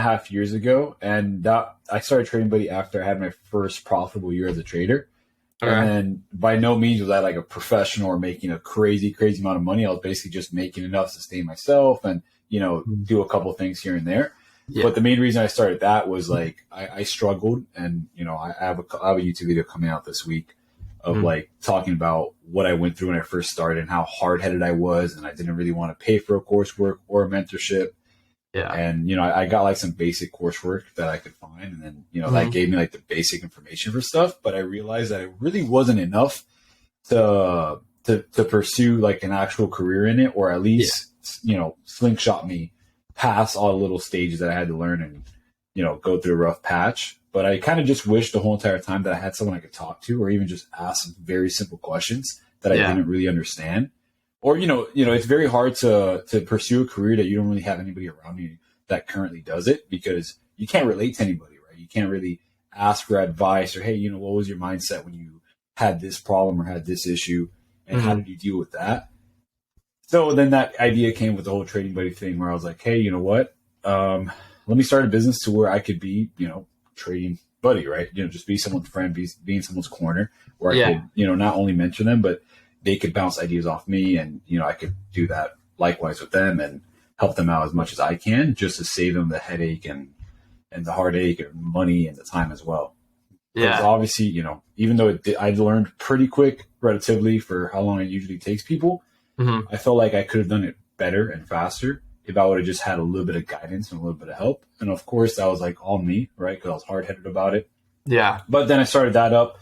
2.5 years ago, and that I started Trading Buddy after I had my first profitable year as a trader. Okay. And then by no means was I like a professional or making a crazy amount of money. I was basically just making enough to sustain myself and, do a couple things here and there. Yeah. But the main reason I started that was like I struggled, and I have a YouTube video coming out this week of like talking about what I went through when I first started and how hard-headed I was, and I didn't really want to pay for a coursework or a mentorship. Yeah. And, I got like some basic coursework that I could find. And then, that gave me like the basic information for stuff. But I realized that it really wasn't enough to pursue like an actual career in it, or at least, slingshot me past all the little stages that I had to learn and, go through a rough patch. But I kind of just wished the whole entire time that I had someone I could talk to, or even just ask some very simple questions that I didn't really understand. Or, it's very hard to pursue a career that you don't really have anybody around you that currently does it, because you can't relate to anybody, right? You can't really ask for advice or, hey, what was your mindset when you had this problem or had this issue, and how did you deal with that? So then that idea came with the whole Trading Buddy thing, where I was like, hey, you know what? Let me start a business to where I could be, trading buddy, right? Just be someone's friend, be in someone's corner, where I could, not only mentor them, but they could bounce ideas off me, and, I could do that likewise with them and help them out as much as I can, just to save them the headache and the heartache and money and the time as well. Yeah. Because obviously, even though I learned pretty quick relatively for how long it usually takes people, I felt like I could have done it better and faster if I would have just had a little bit of guidance and a little bit of help. And of course, that was like all me, right? Because I was hard-headed about it. Yeah. But then I started that up.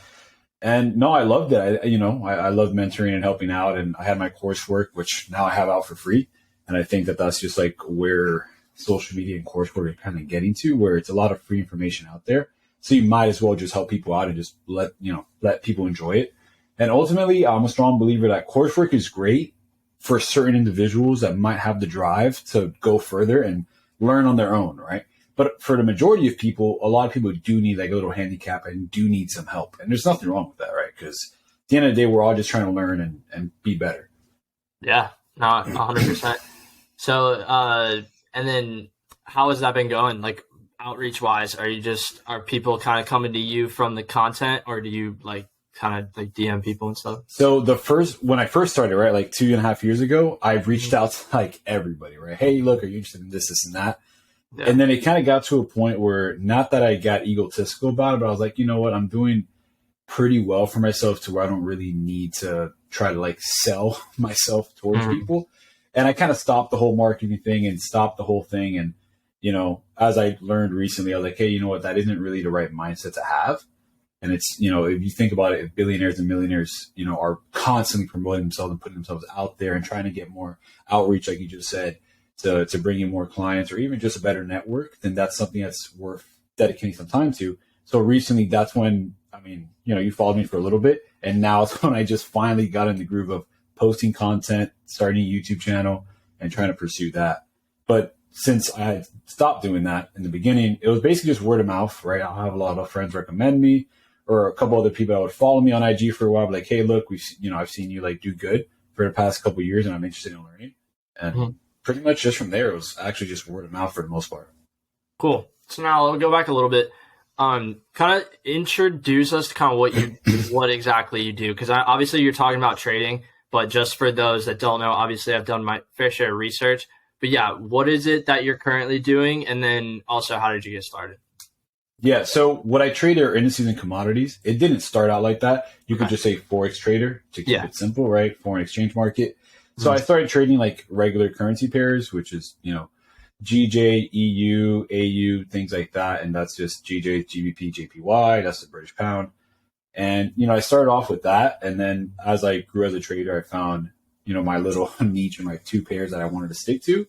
And no, I loved it. I loved mentoring and helping out, and I had my coursework, which now I have out for free. And I think that that's just like where social media and coursework are kind of getting to, where it's a lot of free information out there. So you might as well just help people out and just let people enjoy it. And ultimately, I'm a strong believer that coursework is great for certain individuals that might have the drive to go further and learn on their own, right? But for the majority of people, a lot of people do need like a little handicap and do need some help. And there's nothing wrong with that, right? Because at the end of the day, we're all just trying to learn and be better. Yeah, no, 100%. So, and then how has that been going? Like outreach wise, are people kind of coming to you from the content, or do you like kind of like DM people and stuff? So when I first started, right, like 2.5 years ago, I've reached out to like everybody, right? Hey, look, are you interested in this, and that? Yeah. And then it kind of got to a point where, not that I got egotistical about it, but I was like, you know what, I'm doing pretty well for myself to where I don't really need to try to like sell myself towards people. And I kind of stopped the whole marketing thing and stopped the whole thing. And, as I learned recently, I was like, hey, you know what, that isn't really the right mindset to have. And it's, if you think about it, if billionaires and millionaires, are constantly promoting themselves and putting themselves out there and trying to get more outreach, like you just said, to bring in more clients or even just a better network, then that's something that's worth dedicating some time to. So recently, that's when, you followed me for a little bit, and now it's when I just finally got in the groove of posting content, starting a YouTube channel, and trying to pursue that. But since I had stopped doing that in the beginning, it was basically just word of mouth, right? I'll have a lot of friends recommend me, or a couple other people that would follow me on IG for a while, like, hey, look, I've seen you like do good for the past couple of years, and I'm interested in learning. And pretty much just from there, it was actually just word of mouth for the most part. Cool. So now I'll go back a little bit. Kind of introduce us to kind of what exactly you do, because obviously you're talking about trading, but just for those that don't know, obviously I've done my fair share of research. But yeah, what is it that you're currently doing, and then also how did you get started? Yeah, so what I trade are indices and commodities. It didn't start out like that. You could just say Forex trader to keep it simple, right? Foreign exchange market. So I started trading like regular currency pairs, which is, GJ, EU, AU, things like that. And that's just GJ, GBP, JPY. That's the British pound. And, I started off with that. And then as I grew as a trader, I found, my little niche and my two pairs that I wanted to stick to.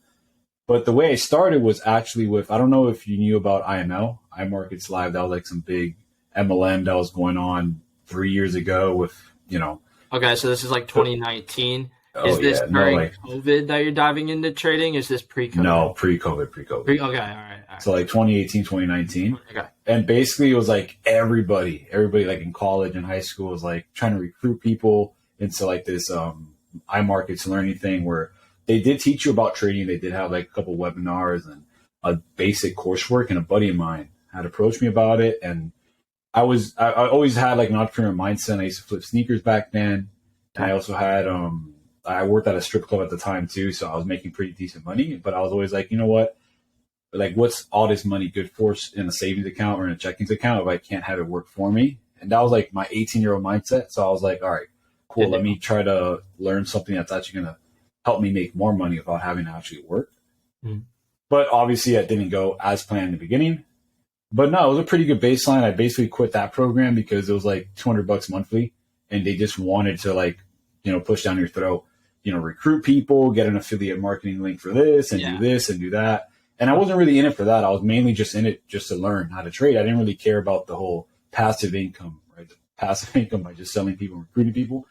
But the way I started was actually with, I don't know if you knew about IML, iMarkets Live. That was like some big MLM that was going on 3 years ago with, Okay, so this is like 2019. Is this during COVID that you're diving into trading? Is this pre-COVID? No, pre-COVID. Okay, all right. So like 2018, 2019. Okay. And basically it was like everybody like in college and high school was like trying to recruit people into like this iMarkets learning thing where they did teach you about trading. They did have like a couple webinars and a basic coursework, and a buddy of mine had approached me about it. And I always had like an entrepreneur mindset. I used to flip sneakers back then. And I also had, I worked at a strip club at the time too. So I was making pretty decent money, but I was always like, you know what? Like, what's all this money good for in a savings account or in a checkings account if I can't have it work for me? And that was like my 18-year-old mindset. So I was like, all right, cool. Let me try to learn something that's actually going to help me make more money without having to actually work. Mm. But obviously it didn't go as planned in the beginning. But no, it was a pretty good baseline. I basically quit that program because it was like $200 monthly, and they just wanted to like, you know, push down your throat, you know, recruit people, get an affiliate marketing link for this and do this and do that. And I wasn't really in it for that. I was mainly just in it just to learn how to trade. I didn't really care about the whole passive income, right? The passive income by just selling people and recruiting people.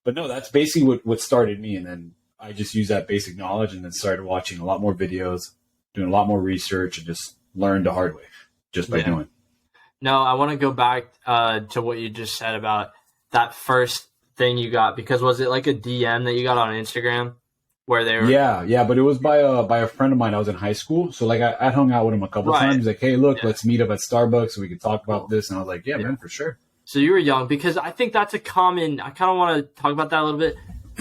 But no, that's basically what started me. And then I just used that basic knowledge and then started watching a lot more videos, doing a lot more research, and just learned the hard way just by doing. No, I want to go back to what you just said about that first thing you got, because was it like a DM that you got on Instagram where they were? Yeah, but it was by a friend of mine. I was in high school, so like I hung out with him a couple times. He's like, hey, look, let's meet up at Starbucks so we could talk about this. And I was like, yeah, man, for sure. So you were young, because I think that's a common. I kind of want to talk about that a little bit.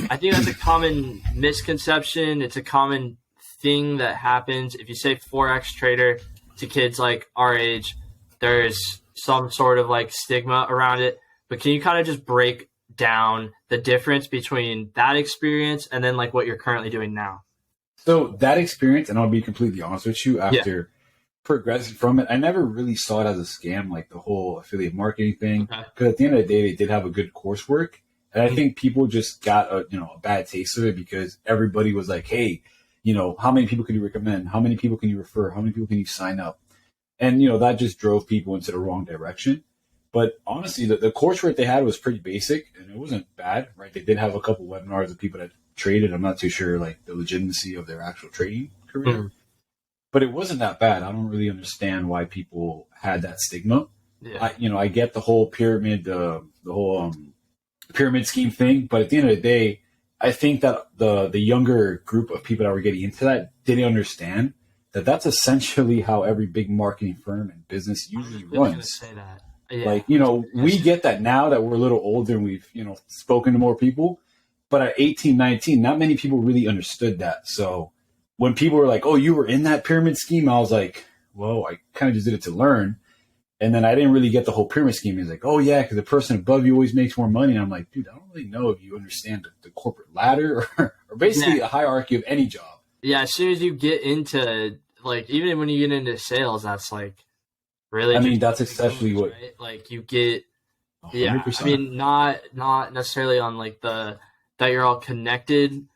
I think that's a common misconception. It's a common thing that happens. If you say Forex trader to kids like our age, there's some sort of like stigma around it. But can you kind of just break down the difference between that experience and then like what you're currently doing now? So that experience, and I'll be completely honest with you, after progressing from it, I never really saw it as a scam, like the whole affiliate marketing thing. Because at the end of the day, they did have a good coursework. And I think people just got a bad taste of it because everybody was like, hey, you know, how many people can you recommend? How many people can you refer? How many people can you sign up? And, you know, that just drove people into the wrong direction. But honestly, the coursework they had was pretty basic and it wasn't bad, right? They did have a couple webinars of people that traded. I'm not too sure, like, the legitimacy of their actual trading career. Mm-hmm. But it wasn't that bad. I don't really understand why people had that stigma. Yeah. I get the whole pyramid, the whole pyramid scheme thing. But at the end of the day, I think that the younger group of people that were getting into that didn't understand that that's essentially how every big marketing firm and business usually runs. Say that. Yeah. Like, you know, we get that now that we're a little older and we've, you know, spoken to more people. But at 18, 19, not many people really understood that. So when people were like, oh, you were in that pyramid scheme, I was like, well, I kind of just did it to learn. And then I didn't really get the whole pyramid scheme. He's like, oh, yeah, because the person above you always makes more money. And I'm like, dude, I don't really know if you understand the corporate ladder or basically a hierarchy of any job. Yeah, as soon as you get into, like, even when you get into sales, that's like really. I mean, that's essentially what. Right? Like, you get. 100%. Yeah, I mean, not necessarily on like that you're all connected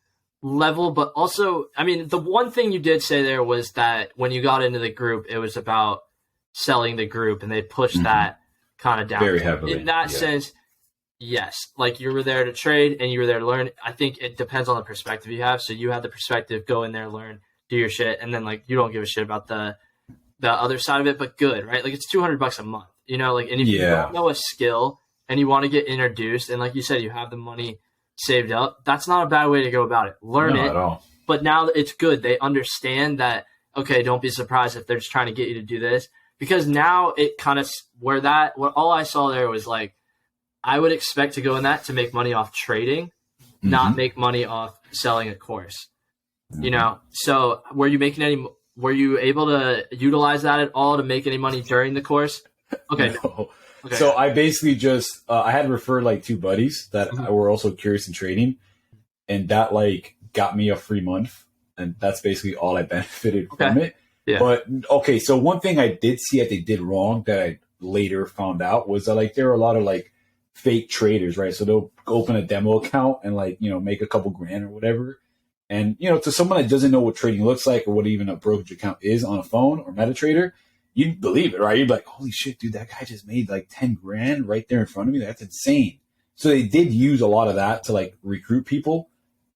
level, but also, I mean, the one thing you did say there was that when you got into the group, it was about selling the group, and they pushed that kind of down very heavily. In that sense, yes, like you were there to trade and you were there to learn. I think it depends on the perspective you have. So you had the perspective, go in there, learn, do your shit, and then like you don't give a shit about the other side of it, but good, right? Like it's $200 a month, you know, like, and if you don't know a skill and you want to get introduced, and like you said, you have the money saved up, that's not a bad way to go about it. Learn it. At all. But now it's good. They understand that, okay, don't be surprised if they're just trying to get you to do this, because now it kind of what all I saw there was like, I would expect to go in that to make money off trading, not make money off selling a course, you know? So were you able to utilize that at all to make any money during the course? Okay. No. Okay. So I basically just, I had referred like two buddies that were also curious in trading, and that like got me a free month. And that's basically all I benefited from it. Yeah. But okay. So one thing I did see that they did wrong that I later found out was that like, there are a lot of like fake traders, right? So they'll open a demo account and like, you know, make a couple grand or whatever. And, you know, to someone that doesn't know what trading looks like or what even a brokerage account is on a phone or MetaTrader, you'd believe it, right? You'd be like, holy shit, dude, that guy just made like 10 grand right there in front of me. That's insane. So they did use a lot of that to like recruit people.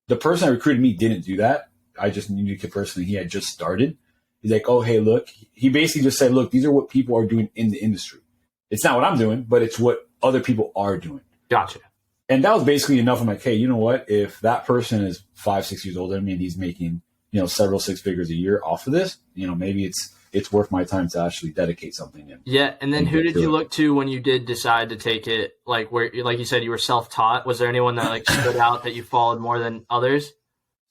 The person that recruited me didn't do that. I just knew the person, he had just started. He's like, oh, hey, look, he basically just said, look, these are what people are doing in the industry. It's not what I'm doing, but it's what other people are doing. Gotcha. And that was basically enough. I'm like, hey, you know what? If that person is 5-6 years older than me and he's making, several six figures a year off of this, maybe it's worth my time to actually dedicate something in. Yeah. And then who did you look to when you did decide to take it? Like like you said, you were self-taught. Was there anyone that like stood out that you followed more than others?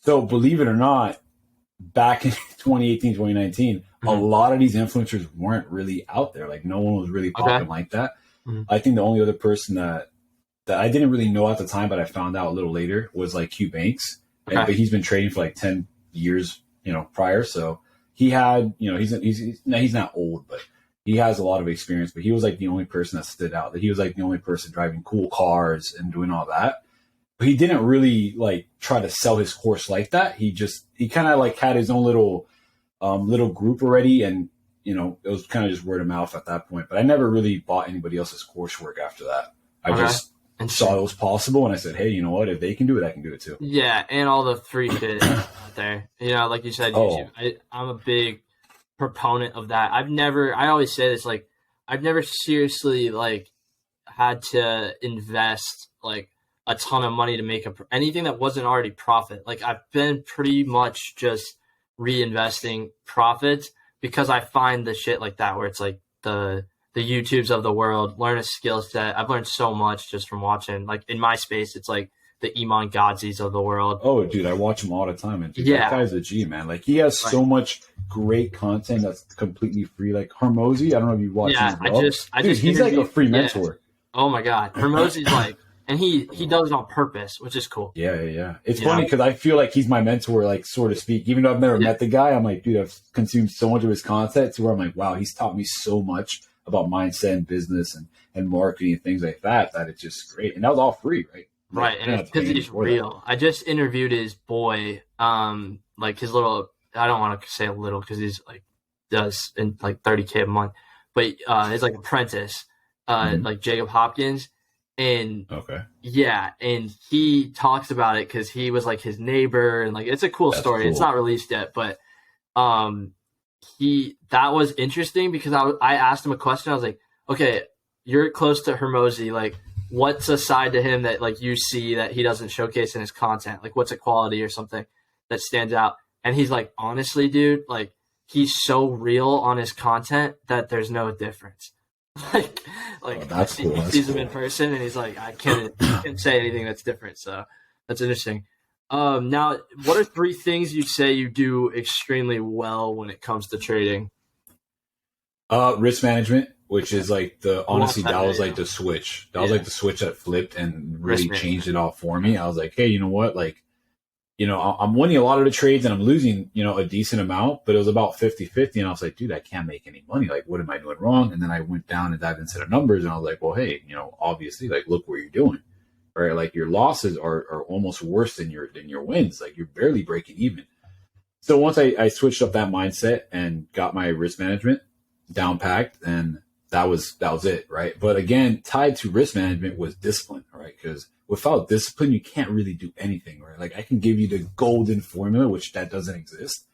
So believe it or not, back in 2018, 2019, a lot of these influencers weren't really out there. Like no one was really popping like that. I think the only other person that I didn't really know at the time, but I found out a little later was like Q Banks. But he's been trading for like 10 years, prior. So he had, he's not old, but he has a lot of experience, but he was like the only person that stood out. That he was like the only person driving cool cars and doing all that. But he didn't really like try to sell his course like that. He kind of like had his own little group already. And, it was kind of just word of mouth at that point, but I never really bought anybody else's coursework after that. I just saw it was possible. And I said, hey, you know what, if they can do it, I can do it too. Yeah. And all the free shit out there, like you said, YouTube, I'm a big proponent of that. I always say this, like, I've never seriously like had to invest like a ton of money to make anything that wasn't already profit. Like I've been pretty much just reinvesting profits because I find the shit like that where it's like the YouTubes of the world, learn a skill set. I've learned so much just from watching. Like in my space, it's like the Iman Gadzis of the world. Oh, dude, I watch him all the time. And dude, that guy's a G, man. Like he has so much great content that's completely free. Like Hormozy, I don't know if you watch him as well. He's like a free mentor. Oh my God. Hormozy's like, and he does it on purpose, which is cool. Yeah. It's funny because I feel like he's my mentor, like so to speak. Even though I've never met the guy, I'm like, dude, I've consumed so much of his content to where I'm like, wow, he's taught me so much about mindset and business and marketing and things like that it's just great. And that was all free, right? Right. And it's because he's real. I just interviewed his boy, like his little, I don't want to say a little because he's like does in like 30K a month, but his like apprentice, like Jacob Hopkins. And and he talks about it because he was like his neighbor and like it's a cool story. Cool. It's not released yet, but that was interesting because I asked him a question. I was like, okay, you're close to Hormozy. Like, what's a side to him that like you see that he doesn't showcase in his content? Like, what's a quality or something that stands out? And he's like, honestly, dude, like he's so real on his content that there's no difference. like that's cool. He sees him in person and he's like, I can't say anything that's different. So that's interesting. Now, what are 3 things you'd say you do extremely well when it comes to trading? Risk management, which is like honestly, that was like the switch. That was like the switch that flipped and really changed it all for me. I was like, hey, you know what? Like, I'm winning a lot of the trades and I'm losing, a decent amount, but it was about 50-50. And I was like, dude, I can't make any money. Like, what am I doing wrong? And then I went down and dived into the numbers and I was like, well, hey, obviously, like, look what you're doing. Right? Like your losses are almost worse than your wins. Like you're barely breaking even. So once I switched up that mindset and got my risk management down packed, and that was it. Right. But again, tied to risk management was discipline, right? Because without discipline, you can't really do anything, right? Like I can give you the golden formula, which that doesn't exist.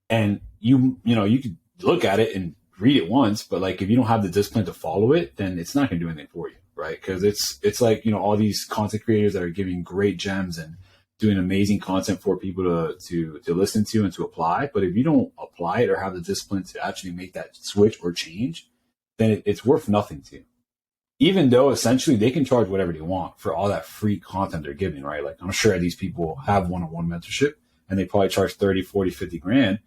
And you could look at it and read it once, but like if you don't have the discipline to follow it, then it's not going to do anything for you, right? Because it's like, all these content creators that are giving great gems and doing amazing content for people to listen to and to apply. But if you don't apply it or have the discipline to actually make that switch or change, then it's worth nothing to you. Even though essentially they can charge whatever they want for all that free content they're giving, right? Like I'm sure these people have one-on-one mentorship and they probably charge 30, 40, 50 grand.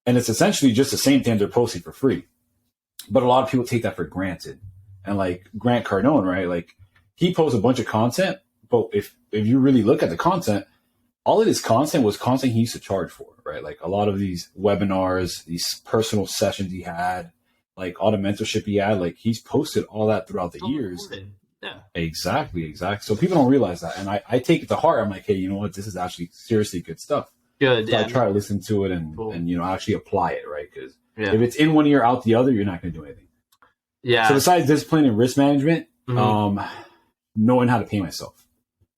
And it's essentially just the same thing they're posting for free. But a lot of people take that for granted. And like Grant Cardone, right? Like he posts a bunch of content, but if you really look at the content, all of his content was content he used to charge for, right? Like a lot of these webinars, these personal sessions he had, like all the mentorship he had, like he's posted all that throughout the years. Yeah, exactly. So people don't realize that. And I take it to heart. I'm like, hey, you know what? This is actually seriously good stuff. Good. So I try to listen to it and actually apply it, right? Because if it's in one ear, out the other, you're not going to do anything. Yeah. So besides discipline and risk management, knowing how to pay myself.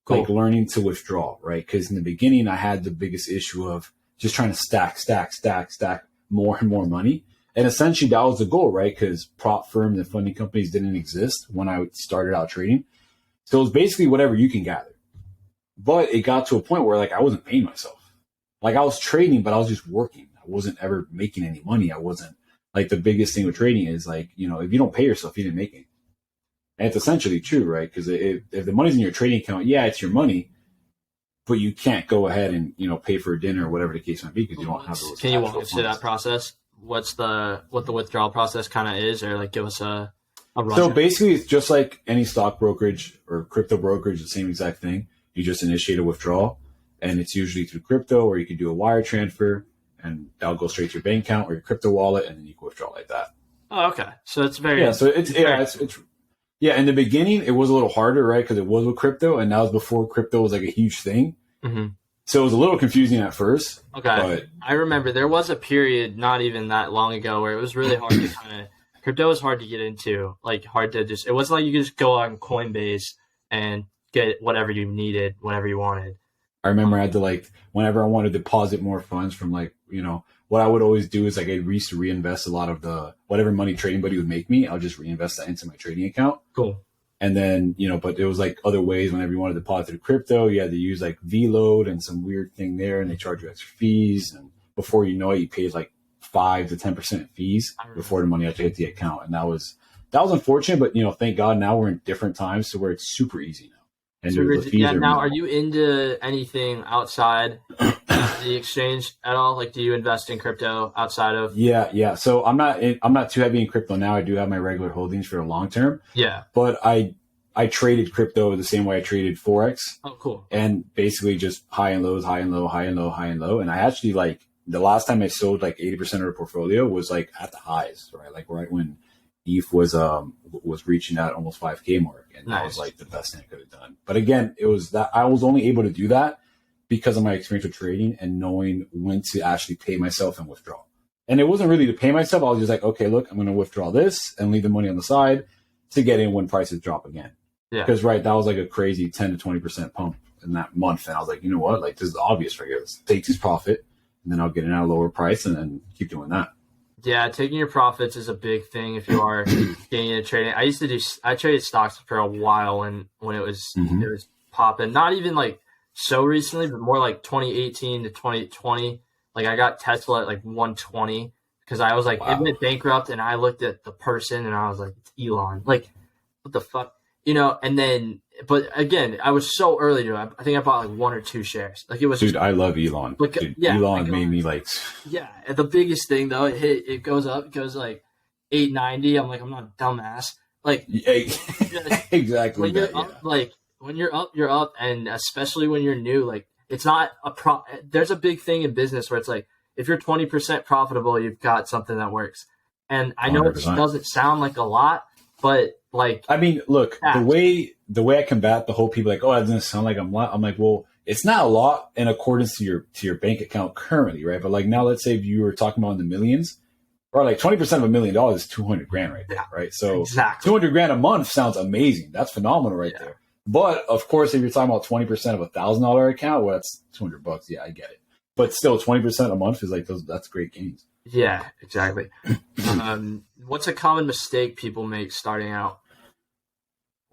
Cool. Like learning to withdraw, right? Because in the beginning, I had the biggest issue of just trying to stack more and more money. And essentially, that was the goal, right? Because prop firms and funding companies didn't exist when I started out trading. So it was basically whatever you can gather. But it got to a point where like I wasn't paying myself. like I was trading, but I was just working. I wasn't ever making any money. I wasn't like the biggest thing with trading is like, you know, if you don't pay yourself, you didn't make it. And it's essentially true, right? Because if the money's in your trading account, yeah, it's your money, but you can't go ahead and, you know, pay for a dinner or whatever the case might be because you don't have those. Can you walk us through that process? What the withdrawal process kind of is, or like give us a run? So basically, it's just like any stock brokerage or crypto brokerage, the same exact thing. You just initiate a withdrawal, and it's usually through crypto, or you can do a wire transfer, and that'll go straight to your bank account or your crypto wallet, and then you can withdraw like that. Oh, okay. So it's very yeah. In the beginning, it was a little harder, right? Because it was with crypto, and that was before crypto was like a huge thing. Mm-hmm. So it was a little confusing at first. Okay. But I remember there was a period not even that long ago where it was really hard to kind of crypto was hard to get into, like hard to just. It wasn't like you could just go on Coinbase and get whatever you needed whenever you wanted. I remember I had to like whenever I wanted to deposit more funds from like, you know, what I would always do is like I used to reinvest a lot of the whatever money Trading Buddy would make me. I'll just reinvest that into my trading account. Cool. And then, you know, but there was like other ways whenever you wanted to deposit through crypto, you had to use like VLoad and some weird thing there, and they charge you extra fees. And before you know it, you paid like 5 to 10% fees before the money actually hit the account. And that was unfortunate, but you know, thank God now we're in different times to where it's super easy now. And so now are you into anything outside the exchange at all? Like, do you invest in crypto outside of? Yeah. So I'm not too heavy in crypto now. I do have my regular holdings for the long term. Yeah. But I traded crypto the same way I traded Forex. Oh, cool. And basically just high and lows, high and low, high and low, high and low. And I actually like the last time I sold like 80% of the portfolio was like at the highs, right? Like right when ETH was reaching that almost 5K mark. And that was like the best thing I could have done. But again, it was that I was only able to do that because of my experience with trading and knowing when to actually pay myself and withdraw. And it wasn't really to pay myself. I was just like, okay, look, I'm going to withdraw this and leave the money on the side to get in when prices drop again. Yeah. Because, right, that was like a crazy 10 to 20% pump in that month. And I was like, you know what? Like, this is obvious right here. Let's take this profit and then I'll get in at a lower price and then keep doing that. Yeah, taking your profits is a big thing if you are getting into trading. I traded stocks for a while when it was popping. Not even like so recently, but more like 2018 to 2020. Like I got Tesla at like 120 because I was like, it went bankrupt, and I looked at the person and I was like, it's Elon. Like, what the fuck? You know, and then, but again, I was so early to it. I think I bought like 1 or 2 shares. Like it was. Dude, I love Elon. Like, Elon made me like. Yeah, the biggest thing though, it goes up. It goes like 890. I'm like, I'm not a dumbass. Like exactly. When you're up, like when you're up, you're up, and especially when you're new, like it's not there's a big thing in business where it's like if you're 20% profitable, you've got something that works. And I know 100%. It doesn't sound like a lot, but like, I mean, look, the way I combat the whole people like, oh, that doesn't sound like I'm like, well, it's not a lot in accordance to your bank account currently, right? But like now, let's say if you were talking about in the millions, or like 20% of $1 million is 200 grand right there, right? So exactly. 200 grand a month sounds amazing. That's phenomenal right there. But of course, if you're talking about 20% of $1,000 account, well, that's $200. Yeah, I get it. But still, 20% a month is like that's great gains. Yeah, exactly. What's a common mistake people make starting out?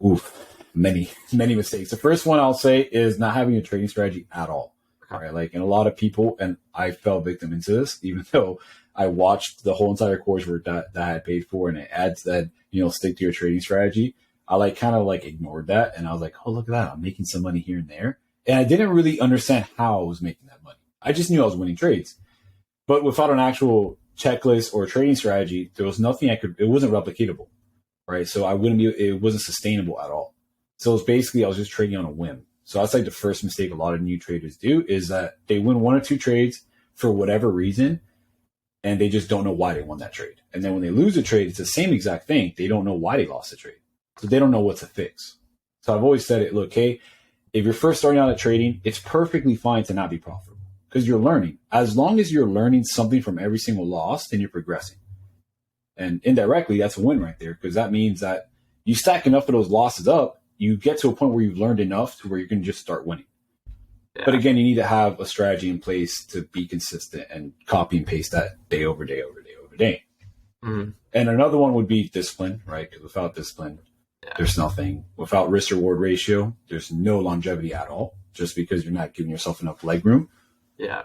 Oof, many mistakes. The first one I'll say is not having a trading strategy at all. Okay. Right? Like, and a lot of people, and I fell victim into this, even though I watched the whole entire coursework that I had paid for, and it adds that, you know, stick to your trading strategy. I like kind of like ignored that, and I was like, oh, look at that, I'm making some money here and there, and I didn't really understand how I was making that money. I just knew I was winning trades. But without an actual checklist or trading strategy, there was nothing it wasn't replicatable, right? So it wasn't sustainable at all. So it's basically, I was just trading on a whim. So that's like the first mistake a lot of new traders do, is that they win 1 or 2 trades for whatever reason, and they just don't know why they won that trade. And then when they lose a trade, it's the same exact thing. They don't know why they lost the trade. So they don't know what to fix. So I've always said it, look, hey, if you're first starting out at trading, it's perfectly fine to not be profitable. Because you're learning. As long as you're learning something from every single loss, then you're progressing. And indirectly, that's a win right there, because that means that you stack enough of those losses up, you get to a point where you've learned enough to where you can just start winning. Yeah. But again, you need to have a strategy in place to be consistent and copy and paste that day over day over day over day. Mm-hmm. And another one would be discipline, right? Because without discipline, there's nothing. Without risk reward ratio, there's no longevity at all, just because you're not giving yourself enough leg room. Yeah.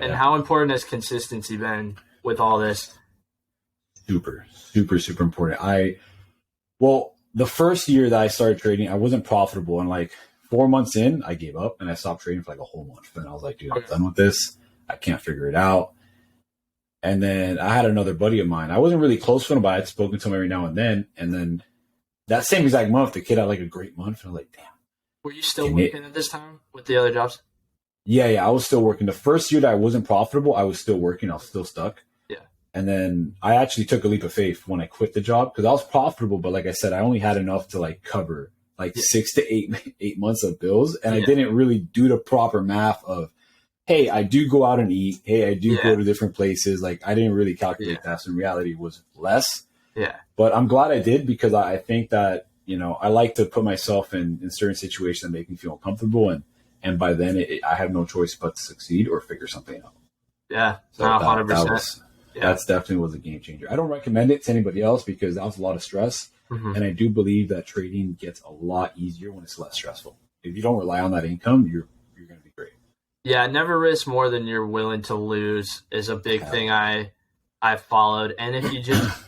And how important has consistency been with all this? Super, super, super important. Well, the first year that I started trading, I wasn't profitable. And like 4 months in, I gave up and I stopped trading for like a whole month. And I was like, dude, I'm done with this. I can't figure it out. And then I had another buddy of mine. I wasn't really close with him, but I'd spoken to him every now and then. And then that same exact month, the kid had like a great month. And I was like, damn. Were you still working at this time with the other jobs? Yeah, I was still working. The first year that I wasn't profitable, I was still working. I was still stuck. Yeah. And then I actually took a leap of faith when I quit the job because I was profitable. But like I said, I only had enough to like cover like 6 to 8 months of bills. And I didn't really do the proper math of, hey, I do go out and eat. Hey, I do go to different places. Like I didn't really calculate that. So in reality, it was less. Yeah. But I'm glad I did because I think that, you know, I like to put myself in certain situations that make me feel uncomfortable. And by then I have no choice but to succeed or figure something out. Yeah. So 100%. That's definitely was a game changer. I don't recommend it to anybody else because that was a lot of stress. And I do believe that trading gets a lot easier when it's less stressful. If you don't rely on that income, you're going to be great. Yeah. Never risk more than you're willing to lose is a big thing I followed. And if you just,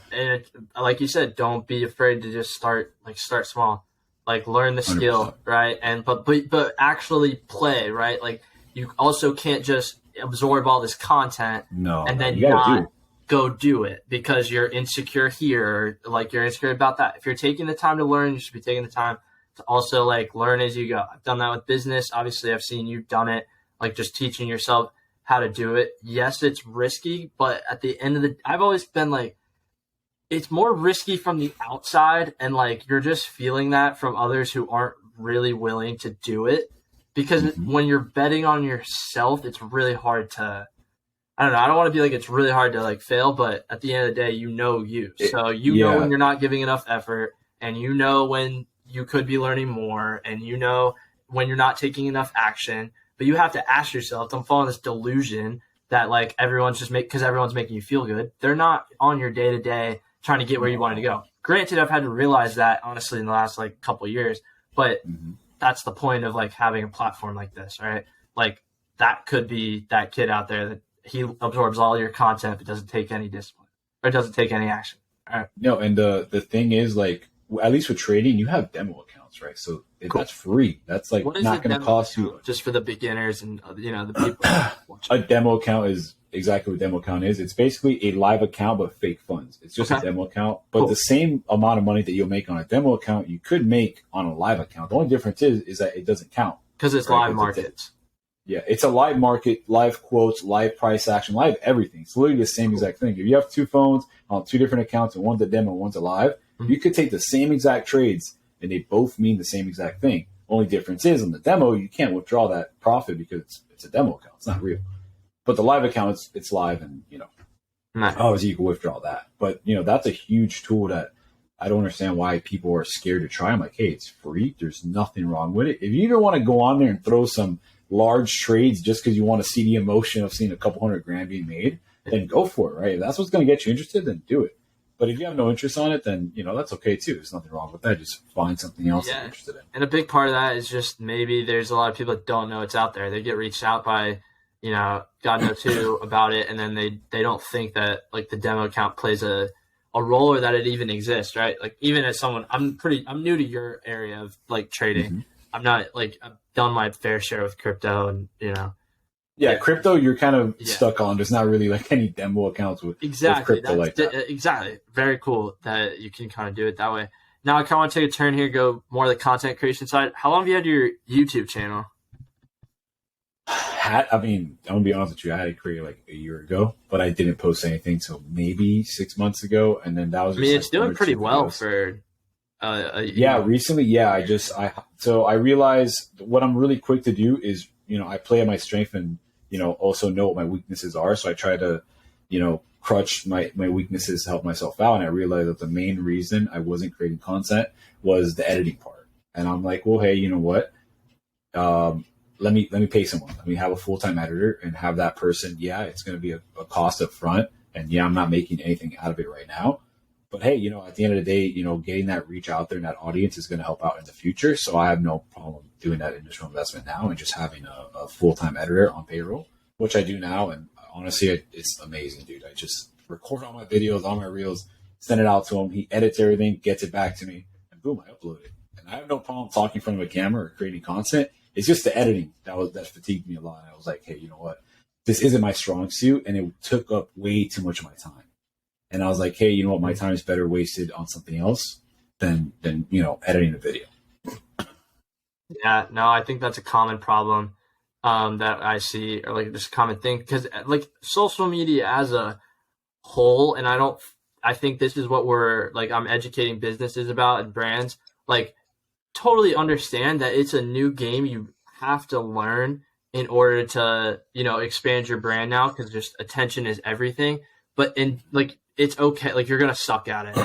like you said, don't be afraid to just start small, like learn the skill, 100%. Right? And, but actually play, right? Like you also can't just absorb all this content and then not go do it because you're insecure here, or like you're insecure about that. If you're taking the time to learn, you should be taking the time to also like learn as you go. I've done that with business. Obviously I've seen you done it, like just teaching yourself how to do it. Yes, it's risky, but at the end of I've always been like, it's more risky from the outside. And like, you're just feeling that from others who aren't really willing to do it because when you're betting on yourself, it's really hard to, I don't know. I don't want to be like, it's really hard to like fail, but at the end of the day, you know, so you know when you're not giving enough effort and you know when you could be learning more and you know when you're not taking enough action, but you have to ask yourself, don't fall in this delusion that like everyone's just because everyone's making you feel good. They're not on your day to day trying to get where you wanted to go. Granted, I've had to realize that honestly in the last like couple of years, but that's the point of like having a platform like this, right? Like that could be that kid out there that he absorbs all your content, but doesn't take any discipline or doesn't take any action. All right. No, and the thing is like, at least with trading, you have demo accounts, right? So that's free. That's like not going to cost you. Just for the beginners and you know the people. A demo account is exactly what demo account is. It's basically a live account but fake funds. It's just a demo account, but the same amount of money that you'll make on a demo account, you could make on a live account. The only difference is that it doesn't count because it's live markets. It's a live market, live quotes, live price action, live everything. It's literally the same exact thing. If you have two phones on two different accounts and one's a demo, one's a live, you could take the same exact trades and they both mean the same exact thing. Only difference is on the demo, you can't withdraw that profit because it's a demo account. It's not real. But the live account, it's live and, you know, obviously you can withdraw that. But, you know, that's a huge tool that I don't understand why people are scared to try. I'm like, hey, it's free. There's nothing wrong with it. If you even want to go on there and throw some large trades just because you want to see the emotion of seeing a couple $100,000 being made, then go for it, right? If that's what's going to get you interested, then do it. But if you have no interest on it, then, you know, that's okay too. There's nothing wrong with that. Just find something else you're interested in. And a big part of that is just maybe there's a lot of people that don't know it's out there. They get reached out by, you know, God knows who about it. And then they don't think that like the demo account plays a role or that it even exists, right? Like even as someone, I'm new to your area of like trading. I'm not like, I've done my fair share with crypto and, you know. Yeah, crypto you're kind of stuck on. There's not really like any demo accounts with crypto like that. Exactly. Very cool that you can kind of do it that way. Now I kind of want to take a turn here, go more of the content creation side. How long have you had your YouTube channel? I mean, I'm going to be honest with you. I had it created like a year ago, but I didn't post anything until maybe 6 months ago. And then that was just it's doing pretty well for recently. So I realized what I'm really quick to do is, you know, I play at my strength and, you know, also know what my weaknesses are. So I try to, you know, crutch my weaknesses to help myself out. And I realized that the main reason I wasn't creating content was the editing part. And I'm like, well, hey, you know what? Let me pay someone. Let me have a full-time editor and have that person. Yeah, it's going to be a cost up front. And yeah, I'm not making anything out of it right now. But hey, you know, at the end of the day, you know, getting that reach out there and that audience is going to help out in the future. So I have no problem doing that initial investment now and just having a full-time editor on payroll. which I do now. And honestly, it's amazing, dude. I just record all my videos, all my reels, send it out to him. He edits everything, gets it back to me, and boom, I upload it. And I have no problem talking in front of a camera or creating content. It's just the editing that fatigued me a lot. I was like, hey, you know what? This isn't my strong suit, and it took up way too much of my time. And I was like, hey, you know what? My time is better wasted on something else than editing a video. Yeah, no, I think that's a common problem that I see, or like just a common thing, because like social media as a whole, and I think this is what I'm educating businesses about and brands, like totally understand that it's a new game you have to learn in order to, expand your brand now, because just attention is everything. But it's okay, like you're going to suck at it.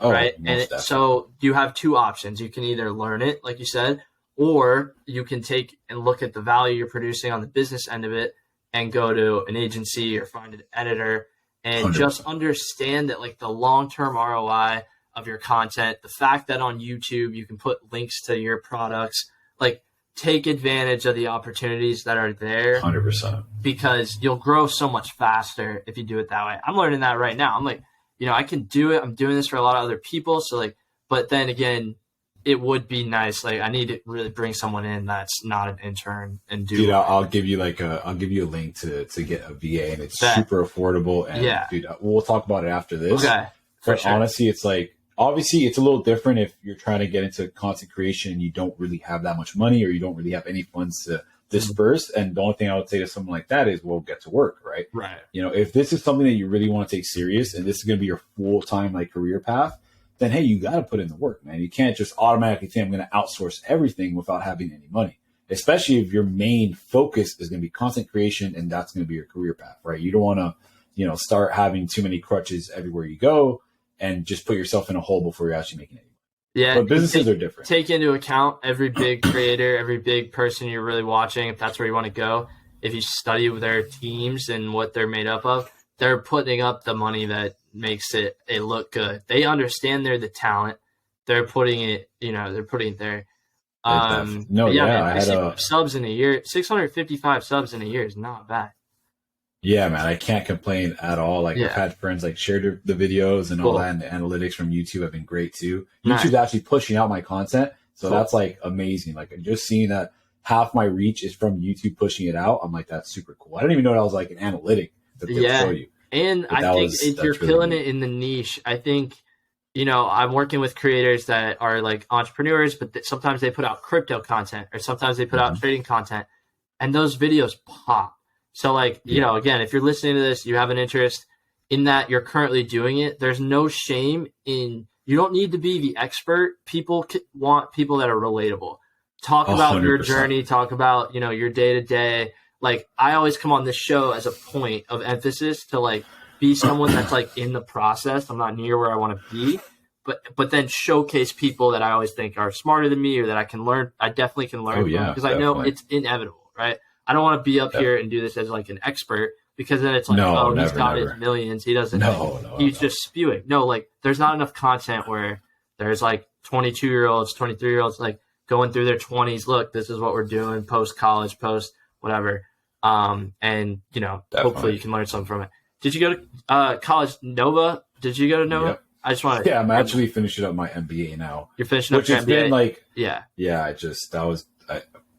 Right. And so you have two options. You can either learn it, like you said, or you can take and look at the value you're producing on the business end of it and go to an agency or find an editor and 100%. Just understand that like the long-term ROI of your content, the fact that on YouTube you can put links to your products, like take advantage of the opportunities that are there. 100%. Because you'll grow so much faster if you do it that way. I'm learning that right now. I'm like, I can do it. I'm doing this for a lot of other people. So like, but then again, it would be nice. Like I need to really bring someone in that's not an intern and do. Dude, I'll give you a link to get a VA, and it's super affordable. And yeah, dude, we'll talk about it after this. Okay. But sure. Honestly, it's like, obviously it's a little different if you're trying to get into content creation and you don't really have that much money, or you don't really have any funds to disperse. And the only thing I would say to someone like that is, well, get to work, right? Right. If this is something that you really want to take serious and this is going to be your full-time like career path, then hey, you got to put in the work, man. You can't just automatically think I'm going to outsource everything without having any money, especially if your main focus is going to be content creation and that's going to be your career path, right? You don't want to, start having too many crutches everywhere you go and just put yourself in a hole before you're actually making it. Yeah, but businesses are different. Take into account every big creator, every big person you're really watching, if that's where you want to go. If you study their teams and what they're made up of, they're putting up the money that makes it look good. They understand they're the talent. They're putting it, they're putting it there. Subs in a year, 655 subs in a year is not bad. Yeah, man, I can't complain at all. Like I've had friends like share the videos and all that, and the analytics from YouTube have been great too. YouTube's actually pushing out my content, so that's like amazing. Like just seeing that half my reach is from YouTube pushing it out, I'm like, that's super cool. I didn't even know that was like an analytic that they'll show you. And I think if you're killing it in the niche, I think, I'm working with creators that are like entrepreneurs, but sometimes they put out crypto content or sometimes they put out trading content, and those videos pop. So like, again, if you're listening to this, you have an interest in that, you're currently doing it. There's no shame in, you don't need to be the expert. People want people that are relatable. Talk about 100%. Your journey, talk about, your day to day. Like I always come on this show as a point of emphasis to like be someone that's like in the process. I'm not near where I want to be, but then showcase people that I always think are smarter than me or that I can learn. I definitely can learn from because I know it's inevitable, right? I don't want to be up here and do this as like an expert because then it's like, he's got his millions. He doesn't, he's just spewing. No, like there's not enough content where there's like 22-year-olds, 23-year-olds, like going through their 20s. Look, this is what we're doing post college, post whatever. And hopefully you can learn something from it. Did you go to college Nova? Did you go to Nova? Yep. I just want to. Yeah, I'm actually finishing up my MBA now. You're finishing up your MBA? Been like, yeah.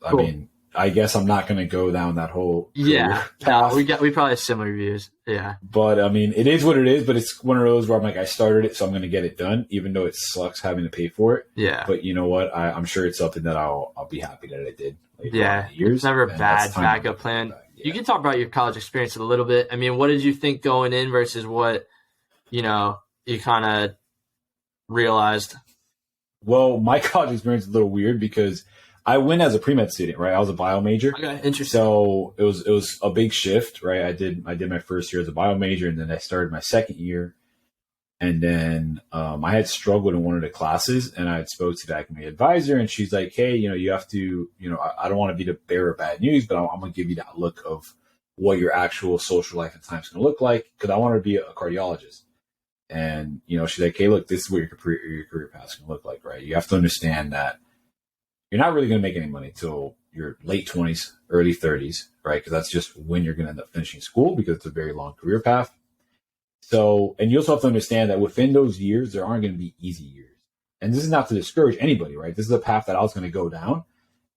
I mean, I guess I'm not going to go down that whole path. We probably have similar views. Yeah. But I mean, it is what it is, but it's one of those where I'm like, I started it, so I'm going to get it done, even though it sucks having to pay for it. Yeah. But you know what? I'm sure it's something that I'll be happy that I did. It's never a bad backup plan. Yeah. You can talk about your college experience a little bit. I mean, what did you think going in versus what, you kind of realized? Well, my college experience is a little weird because I went as a pre-med student, right? I was a bio major. Okay, interesting. So it was a big shift, right? I did my first year as a bio major, and then I started my second year. And then I had struggled in one of the classes, and I had spoke to my advisor, and she's like, hey, you have to, I don't want to be the bearer of bad news, but I'm going to give you that look of what your actual social life and time is going to look like, because I wanted to be a cardiologist. And, she's like, hey, look, this is what your career path is going to look like, right? You have to understand that you're not really going to make any money till your late 20s, early 30s, right? Because that's just when you're going to end up finishing school, because it's a very long career path. So, and you also have to understand that within those years, there aren't going to be easy years. And this is not to discourage anybody, right? This is a path that I was going to go down.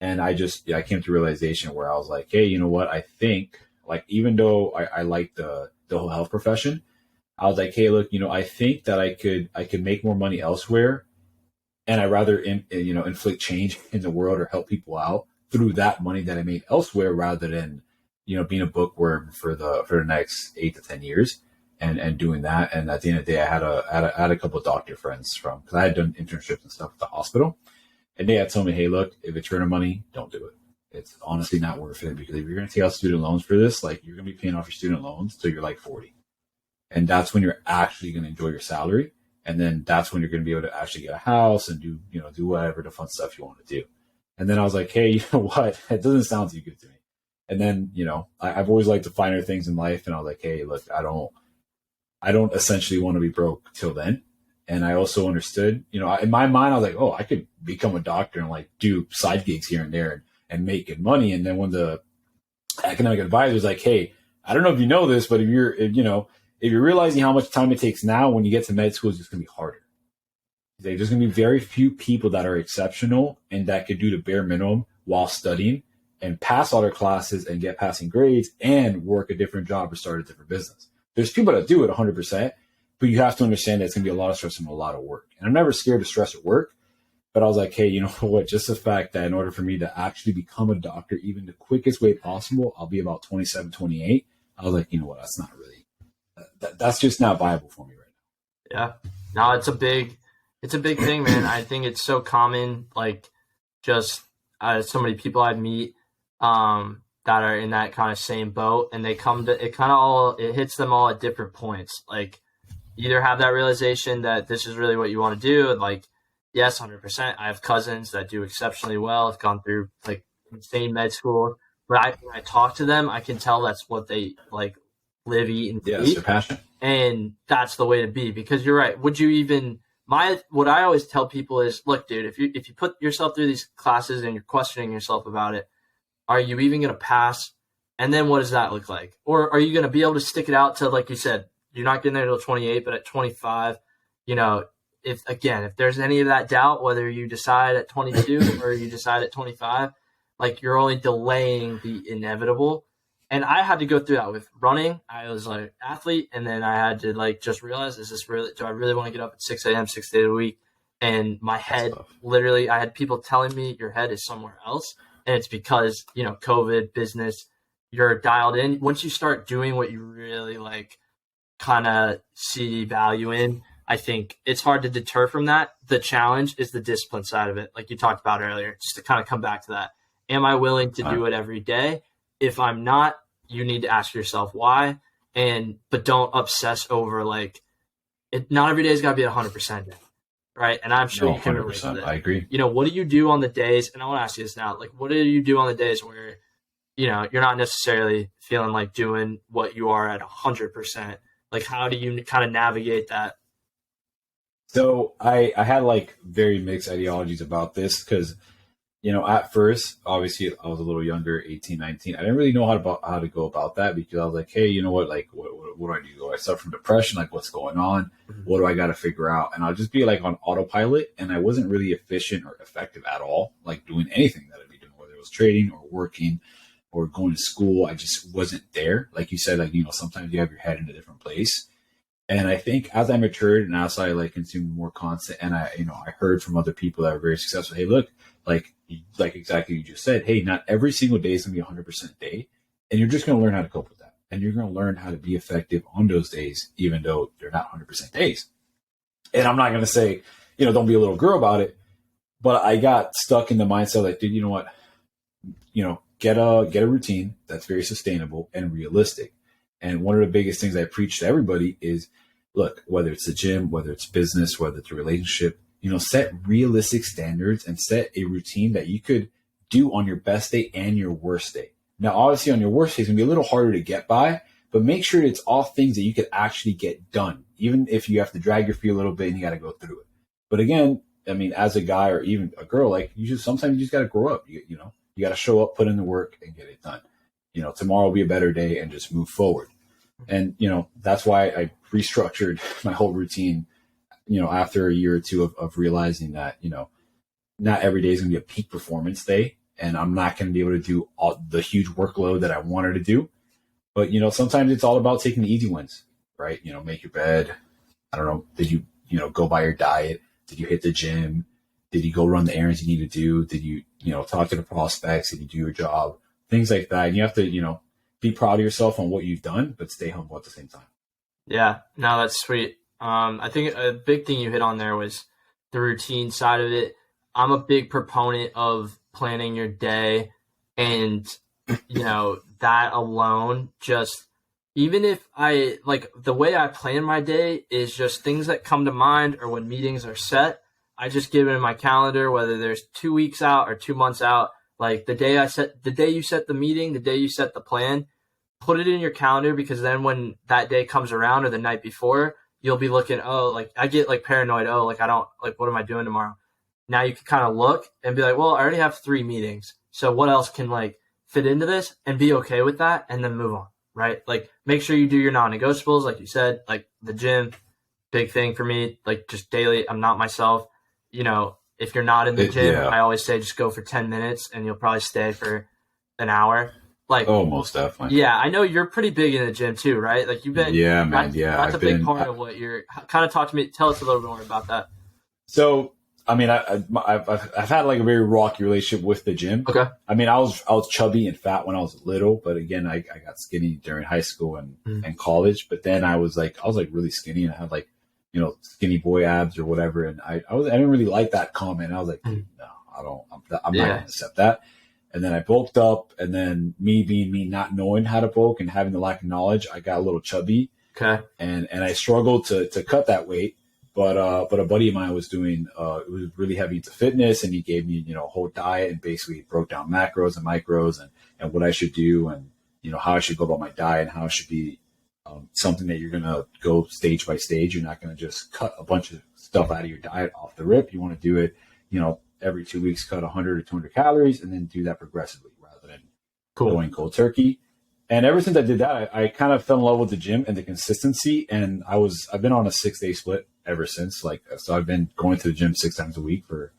And I came to realization where I was like, hey, you know what? I think, like, even though I like the whole health profession, I was like, hey, look, I think that I could make more money elsewhere. And I'd rather, inflict change in the world or help people out through that money that I made elsewhere, rather than, being a bookworm for the next 8 to 10 years and doing that. And at the end of the day, I had a couple of doctor friends because I had done internships and stuff at the hospital. And they had told me, hey, look, if it's earning money, don't do it. It's honestly not worth it, because if you're going to take out student loans for this, like, you're going to be paying off your student loans till you're like 40. And that's when you're actually going to enjoy your salary. And then that's when you're going to be able to actually get a house and do whatever the fun stuff you want to do. And then I was like, hey, you know what? It doesn't sound too good to me. And then, I've always liked the finer things in life. And I was like, hey, look, I don't essentially want to be broke till then. And I also understood, in my mind, I was like, oh, I could become a doctor and like do side gigs here and there and make good money. And then when the academic advisor is like, hey, I don't know if you know this, but if you're realizing how much time it takes now, when you get to med school, it's just going to be harder. Like, there's going to be very few people that are exceptional and that could do the bare minimum while studying and pass all their classes and get passing grades and work a different job or start a different business. There's people that do it 100%, but you have to understand that it's going to be a lot of stress and a lot of work. And I'm never scared of stress at work, but I was like, hey, you know what? Just the fact that in order for me to actually become a doctor, even the quickest way possible, I'll be about 27, 28. I was like, you know what? That's not really, that's just not viable for me right now. Yeah. No, it's a big thing, man. I think it's so common, like, just so many people I meet that are in that kind of same boat, and they come to it hits them all at different points. Like, either have that realization that this is really what you want to do, and like, yes, 100%. I have cousins that do exceptionally well. Have gone through like insane med school, but when I talk to them, I can tell that's what they like live, eat, and eat. It's their passion, and that's the way to be. Because you're right. Would you even? What I always tell people is, look, dude, if you put yourself through these classes and you're questioning yourself about it, are you even going to pass? And then what does that look like? Or are you going to be able to stick it out to, like you said, you're not getting there till 28, but at 25, if there's any of that doubt, whether you decide at 22 or you decide at 25, like, you're only delaying the inevitable. And I had to go through that with running. I was like athlete, and then I had to like just realize, do I really want to get up at 6 a.m. 6 days a week? And my head, literally, I had people telling me your head is somewhere else. And it's because, COVID, business, you're dialed in. Once you start doing what you really like, kind of see value in, I think it's hard to deter from that. The challenge is the discipline side of it, like you talked about earlier, just to kind of come back to that. Am I willing to do it every day? If I'm not, you need to ask yourself why, but don't obsess over like it. Not every day's got to be 100%, right? And I'm sure you can relate to that. I agree. What do you do on the days? And I want to ask you this now: like, what do you do on the days where you're not necessarily feeling like doing what you are at 100%? Like, how do you kind of navigate that? So I had like very mixed ideologies about this because, at first, obviously I was a little younger, 18, 19. I didn't really know how to go about that, because I was like, hey, you know what? Like, what do I do? I suffer from depression. Like, what's going on? What do I got to figure out? And I'll just be like on autopilot. And I wasn't really efficient or effective at all, like doing anything that I'd be doing, whether it was trading or working or going to school. I just wasn't there. Like you said, like, sometimes you have your head in a different place. And I think as I matured and as I like consumed more content, and I heard from other people that are very successful, hey, look, like exactly you just said, hey, not every single day is gonna be 100% day, and you're just gonna learn how to cope with that, and you're gonna learn how to be effective on those days, even though they're not 100% days. And I'm not gonna say, don't be a little girl about it, but I got stuck in the mindset like, dude, you know what, get a routine that's very sustainable and realistic. And one of the biggest things I preach to everybody is, look, whether it's the gym, whether it's business, whether it's a relationship, set realistic standards and set a routine that you could do on your best day and your worst day. Now, obviously on your worst day, it's gonna be a little harder to get by, but make sure it's all things that you could actually get done, even if you have to drag your feet a little bit and you got to go through it. But again, I mean, as a guy or even a girl, like sometimes you just got to grow up, You got to show up, put in the work, and get it done. Tomorrow will be a better day, and just move forward. And, that's why I restructured my whole routine, after a year or two of realizing that, not every day is going to be a peak performance day, and I'm not going to be able to do all the huge workload that I wanted to do. But, sometimes it's all about taking the easy wins, right? Make your bed. I don't know. Did you, go by your diet? Did you hit the gym? Did you go run the errands you need to do? Did you, talk to the prospects? Did you do your job? Things like that. And you have to, be proud of yourself on what you've done, but stay humble at the same time. Yeah, no, that's sweet. I think a big thing you hit on there was the routine side of it. I'm a big proponent of planning your day, and, that alone, just even if I like the way I plan my day is just things that come to mind, or when meetings are set, I just give it in my calendar, whether there's 2 weeks out or 2 months out. Like the day you set the meeting, the day you set the plan, put it in your calendar, because then when that day comes around or the night before, you'll be looking, I get like paranoid. I don't like, what am I doing tomorrow? Now you can kind of look and be like, well, I already have 3 meetings. So what else can like fit into this, and be okay with that, and then move on, right? Like make sure you do your non-negotiables. Like you said, like the gym, big thing for me, like just daily. I'm not myself, if you're not in the gym, I always say just go for 10 minutes and you'll probably stay for an hour. Like, oh, most definitely. Yeah, I know you're pretty big in the gym too, right? Like you've been. Yeah, man. That's a big part of what you're. Kind of talk to me. Tell us a little bit more about that. So, I mean, I've had like a very rocky relationship with the gym. Okay. I mean, I was chubby and fat when I was little, but again, I got skinny during high school and college. But then I was really skinny, and I had like, skinny boy abs or whatever. And I didn't really like that comment. I was like, no, I'm not going to accept that. And then I bulked up, and then me being me, not knowing how to bulk and having the lack of knowledge, I got a little chubby. Okay. And I struggled to cut that weight. But a buddy of mine was doing, it was really heavy into fitness, and he gave me, a whole diet, and basically broke down macros and micros and what I should do, and, how I should go about my diet, and how it should be something that you're going to go stage by stage. You're not going to just cut a bunch of stuff out of your diet off the rip. You want to do it, every 2 weeks, cut 100 or 200 calories, and then do that progressively rather than going cold turkey. And ever since I did that, I kind of fell in love with the gym and the consistency. And I've been on a 6-day split ever since. So I've been going to the gym 6 times a week for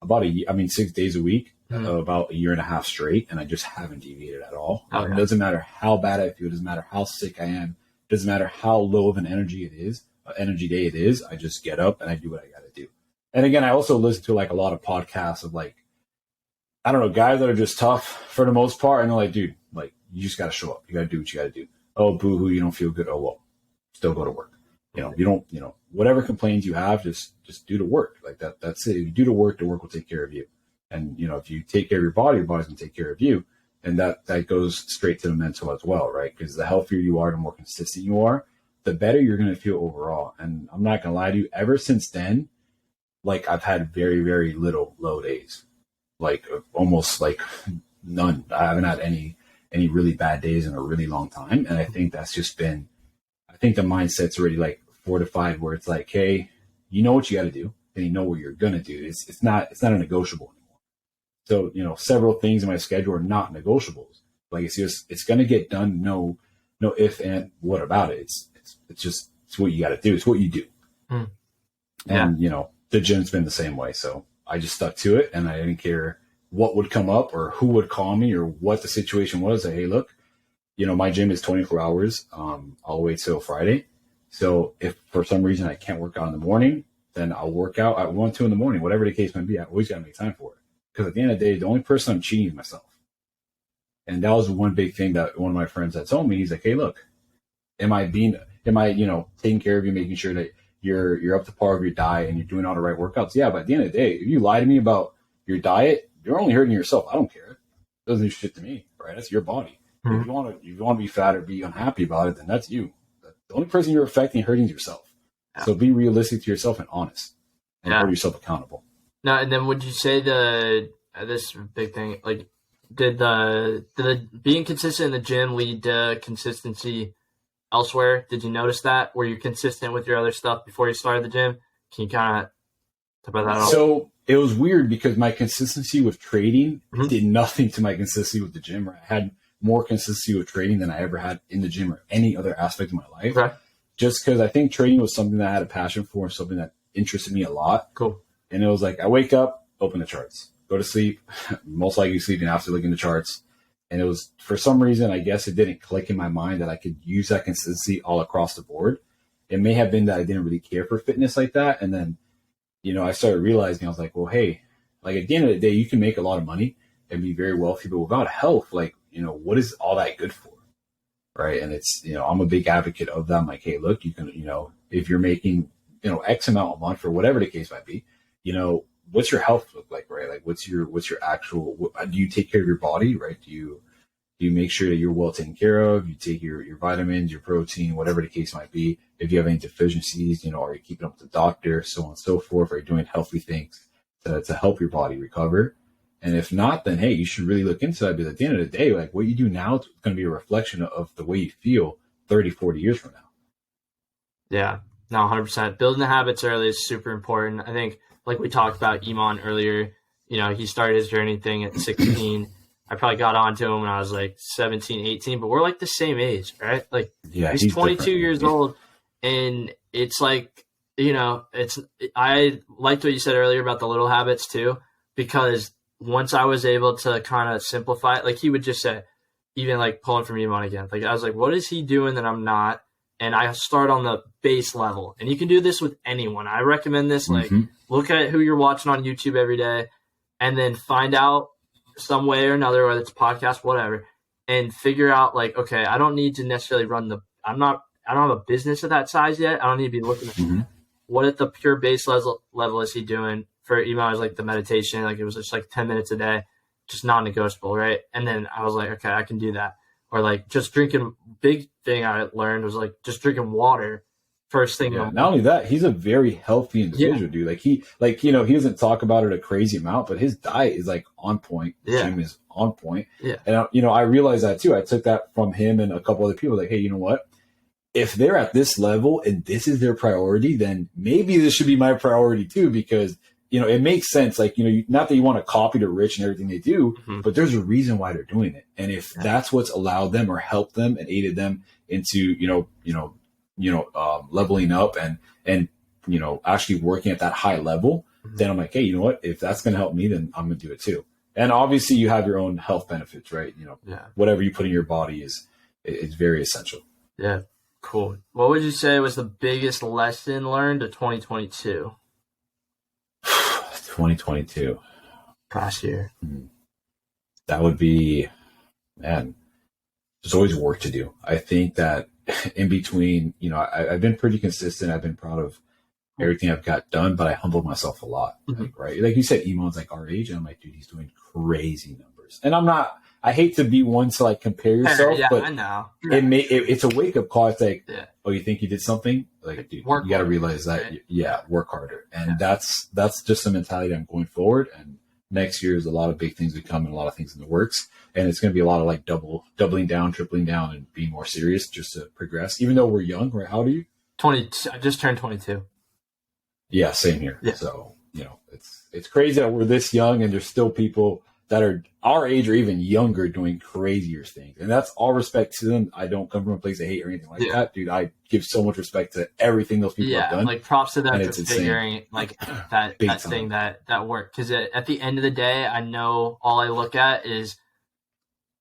about 6 days a week, about a year and a half straight. And I just haven't deviated at all. It doesn't matter how bad I feel. It doesn't matter how sick I am. It doesn't matter how low of an energy day it is. I just get up and I do what I got to do. And again, I also listen to like a lot of podcasts of like, I don't know, guys that are just tough for the most part. And they're like, dude, like, you just got to show up. You got to do what you got to do. Oh, boo-hoo, you don't feel good. Oh, well, still go to work. You don't, whatever complaints you have, just do the work. Like that's it. If you do the work will take care of you. And, if you take care of your body's going to take care of you. And that goes straight to the mental as well, right? Because the healthier you are, the more consistent you are, the better you're going to feel overall. And I'm not going to lie to you, ever since then, like I've had very, very little low days, like almost like none. I haven't had any really bad days in a really long time. And I think that's just been, I think the mindset's already like fortified where it's like, hey, you know what you got to do, and you know what you're going to do. It's not a negotiable anymore. So, several things in my schedule are not negotiables. Like it's going to get done. No if and what about it. It's what you got to do. It's what you do. And, the gym's been the same way. So I just stuck to it, and I didn't care what would come up or who would call me or what the situation was. Hey, look, my gym is 24 hours, all the way till Friday. So if for some reason I can't work out in the morning, then I'll work out at 1, 2 in the morning, whatever the case may be. I always got to make time for it. Because at the end of the day, the only person I'm cheating is myself. And that was one big thing that one of my friends had told me. He's like, hey, look, am I taking care of you, making sure that you're up to par of your diet and you're doing all the right workouts? Yeah, but at the end of the day, if you lie to me about your diet, you're only hurting yourself. I don't care. It doesn't do shit to me, right? That's your body. If you want to be fat or be unhappy about it, then that's you. The only person you're affecting and hurting is yourself. Yeah. So be realistic to yourself and honest, and hold yourself accountable. Now, and then would you say this big thing, like did the being consistent in the gym lead to consistency elsewhere? Did you notice that? Were you consistent with your other stuff before you started the gym? Can you kind of So it was weird because my consistency with trading Mhm. did nothing to my consistency with the gym. I had more consistency with trading than I ever had in the gym or any other aspect of my life. Okay. Just because I think trading was something that I had a passion for and something that interested me a lot. Cool. And it was like, I wake up, open the charts, go to sleep, most likely sleeping after looking at the charts. And it was, for some reason, I guess it didn't click in my mind that I could use that consistency all across the board. It may have been that I didn't really care for fitness like that. And then, I started realizing, I was like, well, hey, like at the end of the day, you can make a lot of money and be very wealthy, but without health, like, what is all that good for? Right. And it's, I'm a big advocate of that. I'm like, hey, look, you can, if you're making, X amount a month or whatever the case might be, what's your health look like, right? Like what's your actual, do you take care of your body, right? Do you make sure that you're well taken care of? You take your vitamins, your protein, whatever the case might be. If you have any deficiencies, are you keeping up with the doctor, so on and so forth? Are you doing healthy things to help your body recover? And if not, then, hey, you should really look into that, because at the end of the day, like what you do now is going to be a reflection of the way you feel 30, 40 years from now. Yeah, no, 100%. Building the habits early is super important. I think, like we talked about Iman earlier, he started his journey thing at 16. I probably got onto him when I was like 17, 18, but we're like the same age, right? Like, yeah, he's 22 years old, and it's like, I liked what you said earlier about the little habits too, because once I was able to kind of simplify it, like he would just say, even like pulling from Iman again, like I was like, what is he doing that I'm not? And I start on the base level, and you can do this with anyone. I recommend this, like look at who you're watching on YouTube every day, and then find out some way or another, whether it's a podcast, whatever, and figure out like, okay, I don't need to necessarily I don't have a business of that size yet. I don't need to be looking at what at the pure base level is he doing. For even I was like the meditation, like it was just like 10 minutes a day, just non-negotiable, right? And then I was like, okay, I can do that. Or like just drinking, big thing I learned was like just drinking water first thing. Yeah, not only that, he's a very healthy individual, dude. Like he doesn't talk about it a crazy amount, but his diet is like on point. The gym is on point. Yeah. And I realized that too. I took that from him and a couple other people. Like, hey, you know what? If they're at this level and this is their priority, then maybe this should be my priority too, because it makes sense. Like, not that you want to copy the rich and everything they do, but there's a reason why they're doing it. And if that's what's allowed them or helped them and aided them into, leveling up and actually working at that high level, then I'm like, hey, you know what? If that's going to help me, then I'm going to do it too. And obviously you have your own health benefits, right? Whatever you put in your body is very essential. Yeah. Cool. What would you say was the biggest lesson learned of 2022? 2022. Past year. That would be, man, there's always work to do. I think that in between, I've been pretty consistent. I've been proud of everything I've got done, but I humbled myself a lot. Right? Like you said, Iman's like our age. And I'm like, dude, he's doing crazy numbers. And I hate to be one to like compare yourself, but I know. It's a wake up call. It's like, oh, you think you did something? Like, dude, you got to realize that, right? Work harder. And that's just the mentality I'm going forward. And next year is a lot of big things to come and a lot of things in the works. And it's going to be a lot of like doubling down, tripling down, and being more serious just to progress. Even though we're young, right? How old are you? 20. I just turned 22. Yeah, same here. Yeah. So, it's crazy that we're this young and there's still people that are our age or even younger doing crazier things. And that's all respect to them. I don't come from a place of hate or anything like that. Dude, I give so much respect to everything those people have done. Like props to them for figuring like that thing that worked. Because at the end of the day, I know all I look at is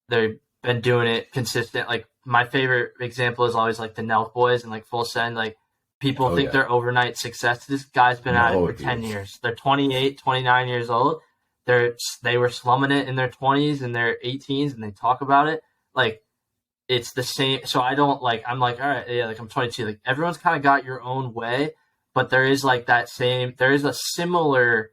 they've been doing it consistent. Like my favorite example is always like the Nelk boys and like Full Send. Like people think they're overnight success. This guy's been at it for 10 years. They're 28, 29 years old. They were slumming it in their 20s and their 18s, and they talk about it like it's the same. So I don't like. I'm like, all right, yeah, like I'm 22. Like everyone's kind of got your own way, but there is like that same. There is a similar,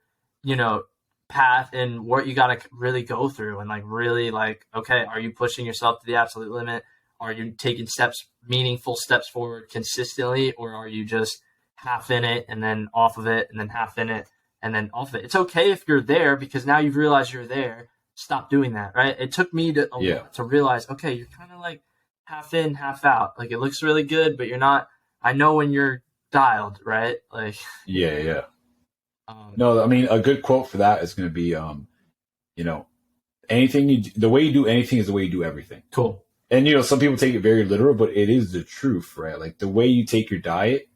path in what you got to really go through, and like really like, okay, are you pushing yourself to the absolute limit? Are you taking meaningful steps forward consistently, or are you just half in it and then off of it and then half in it? And then off it. It's okay if you're there because now you've realized you're there. Stop doing that, right? It took me to realize, okay, you're kind of like half in, half out. Like it looks really good, but you're not. I know when you're dialed, right? Like yeah. No, I mean, a good quote for that is going to be, you know, the way you do anything is the way you do everything. Cool. And, some people take it very literal, but it is the truth, right? Like the way you take your diet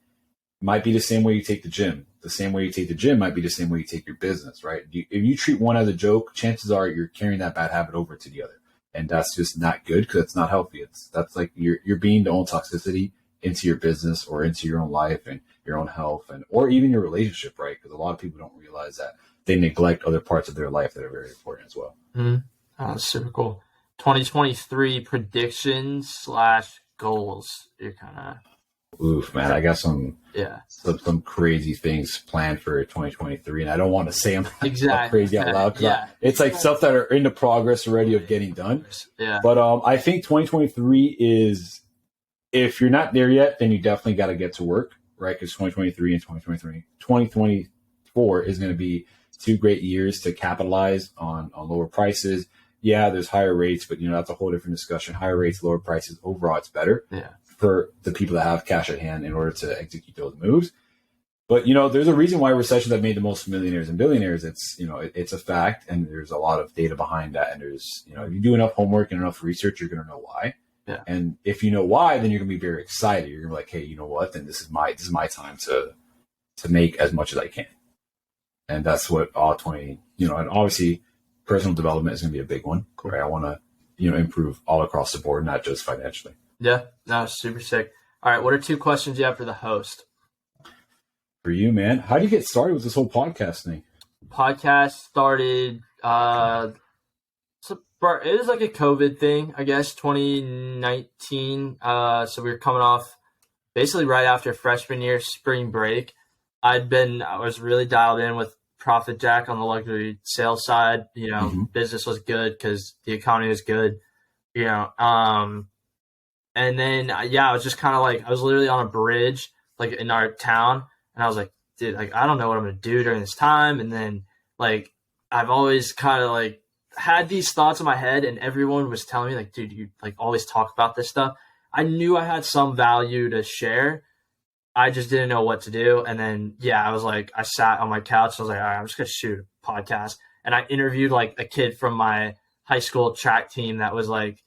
might be the same way you take the gym. The same way you take the gym might be the same way you take your business, right? If you treat one as a joke, chances are you're carrying that bad habit over to the other. And that's just not good because it's not healthy. That's like you're being the own toxicity into your business or into your own life and your own health or even your relationship, right? Because a lot of people don't realize that they neglect other parts of their life that are very important as well. Mm-hmm. That's super cool. 2023 predictions / goals. You're kind of... Oof, man, I got some crazy things planned for 2023, and I don't want to say them crazy out loud. It's like stuff that are in the progress already of getting done. Yeah. But I think 2023 is, if you're not there yet, then you definitely got to get to work, right? Because 2023 and 2024 is going to be 2 great years to capitalize on lower prices. Yeah, there's higher rates, but that's a whole different discussion. Higher rates, lower prices. Overall, it's better. Yeah. For the people that have cash at hand in order to execute those moves. But, there's a reason why recessions have made the most millionaires and billionaires. It's, it's a fact. And there's a lot of data behind that. And there's, if you do enough homework and enough research, you're going to know why. Yeah. And if you know why, then you're going to be very excited. You're going to be like, hey, you know what? Then this is my time to make as much as I can. And that's what all 20, and obviously personal development is going to be a big one. Right? I want to, improve all across the board, not just financially. Yeah, no, super sick. All right, what are 2 questions you have for the host? For you, man, how do you get started with this whole podcast thing? Podcast started, it was like a COVID thing, I guess, 2019. So we were coming off basically right after freshman year, spring break. I was really dialed in with Profit Jack on the luxury sales side. Business was good because the economy was good, and then, I was just kind of like, I was literally on a bridge, like in our town. And I was like, dude, like, I don't know what I'm going to do during this time. And then like, I've always kind of like had these thoughts in my head and everyone was telling me like, dude, you like always talk about this stuff. I knew I had some value to share. I just didn't know what to do. And then, I was like, I sat on my couch. I was like, all right, I'm just going to shoot a podcast. And I interviewed like a kid from my high school track team that was like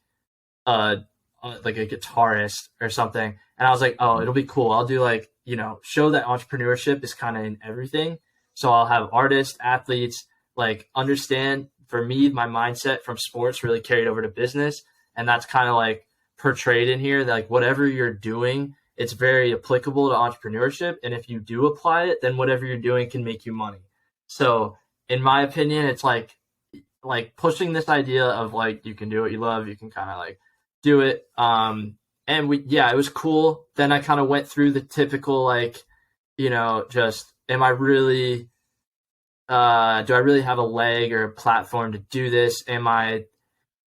a guitarist or something. And I was like, oh, it'll be cool. I'll do like, show that entrepreneurship is kind of in everything. So I'll have artists, athletes, like understand. For me, my mindset from sports really carried over to business. And that's kind of like portrayed in here, that like whatever you're doing, it's very applicable to entrepreneurship. And if you do apply it, then whatever you're doing can make you money. So in my opinion, it's like pushing this idea of like, you can do what you love. You can kind of like do it. And it was cool. Then I kind of went through the typical, like, just, am I really, do I really have a leg or a platform to do this?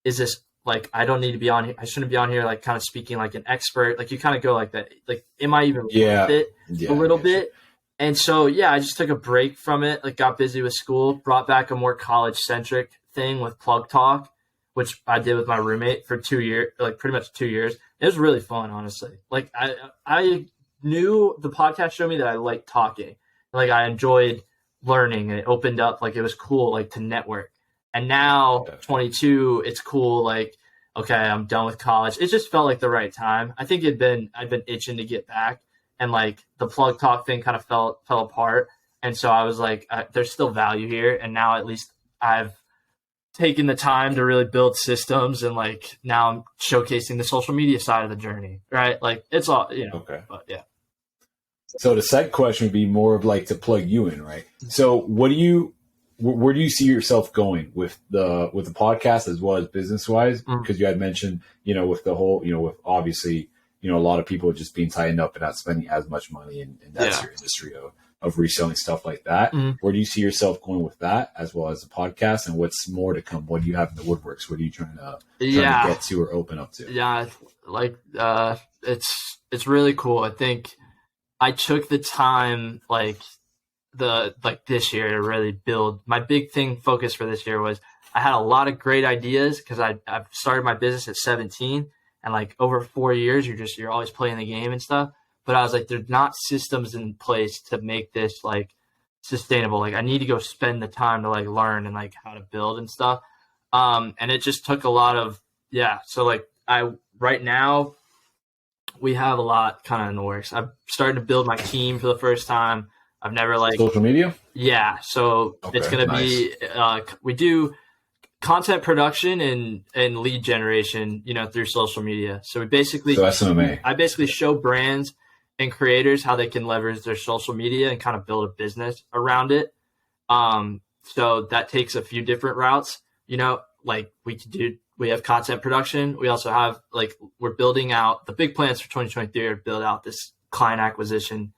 Is this like, I don't need to be on here. I shouldn't be on here, like kind of speaking like an expert. Like you kind of go like that. Like, am I even worth it a little bit? And so, I just took a break from it. Like got busy with school, brought back a more college centric thing with Plug Talk, which I did with my roommate for 2 years, like pretty much 2 years. It was really fun, honestly. Like I knew the podcast showed me that I liked talking. Like I enjoyed learning and it opened up, like it was cool, like to network. And now 22, it's cool. Like, okay, I'm done with college. It just felt like the right time. I think I'd been itching to get back, and like the Plug Talk thing kind of fell apart. And so I was like, there's still value here. And now at least I've taken the time to really build systems, and like now I'm showcasing the social media side of the journey, right? Like it's all, Okay. But yeah. So the second question would be more of like to plug you in, right? So where do you see yourself going with the podcast as well as business wise? Because you had mentioned, with the whole, with obviously, a lot of people just being tightened up and not spending as much money, and that's your industry of reselling stuff like that. Where do you see yourself going with that as well as the podcast, and what's more to come? What do you have in the woodworks? What are you trying to get to or open up to? Yeah. Like, it's really cool. I think I took the time, like this year to really build. My big focus for this year was I had a lot of great ideas because I've started my business at 17, and like over 4 years, you're always playing the game and stuff. But I was like, there's not systems in place to make this like sustainable. Like I need to go spend the time to like learn and like how to build and stuff. And it just took a lot of, So like right now we have a lot kind of in the works. I'm starting to build my team for the first time. I've never like social media. Yeah. So it's going to be, we do content production and lead generation, through social media. So I basically show brands and creators how they can leverage their social media and kind of build a business around it. So that takes a few different routes, like we have content production. We also have we're building out the big plans for 2023 are to build out this client acquisition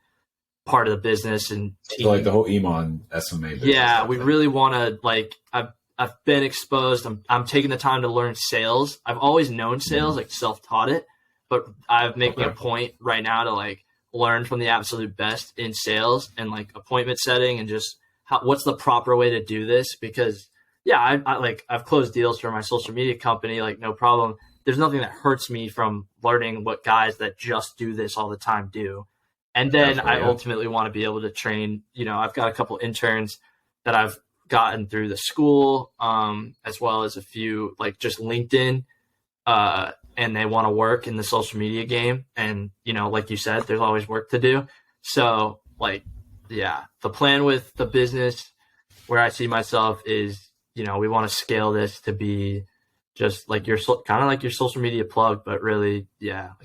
part of the business and team. So like the whole Iman SMA business. Yeah, we really want to I've been exposed. I'm taking the time to learn sales. I've always known sales, self-taught it, but I'm making a point right now to learn from the absolute best in sales and appointment setting and just what's the proper way to do this. Because I've closed deals for my social media company, no problem. There's nothing that hurts me from learning what guys that just do this all the time do. And then I ultimately want to be able to train, I've got a couple interns that I've gotten through the school, as well as a few just LinkedIn, and they want to work in the social media game. And, like you said, there's always work to do. So the plan with the business where I see myself is, we want to scale this to be just your social media plug, but really,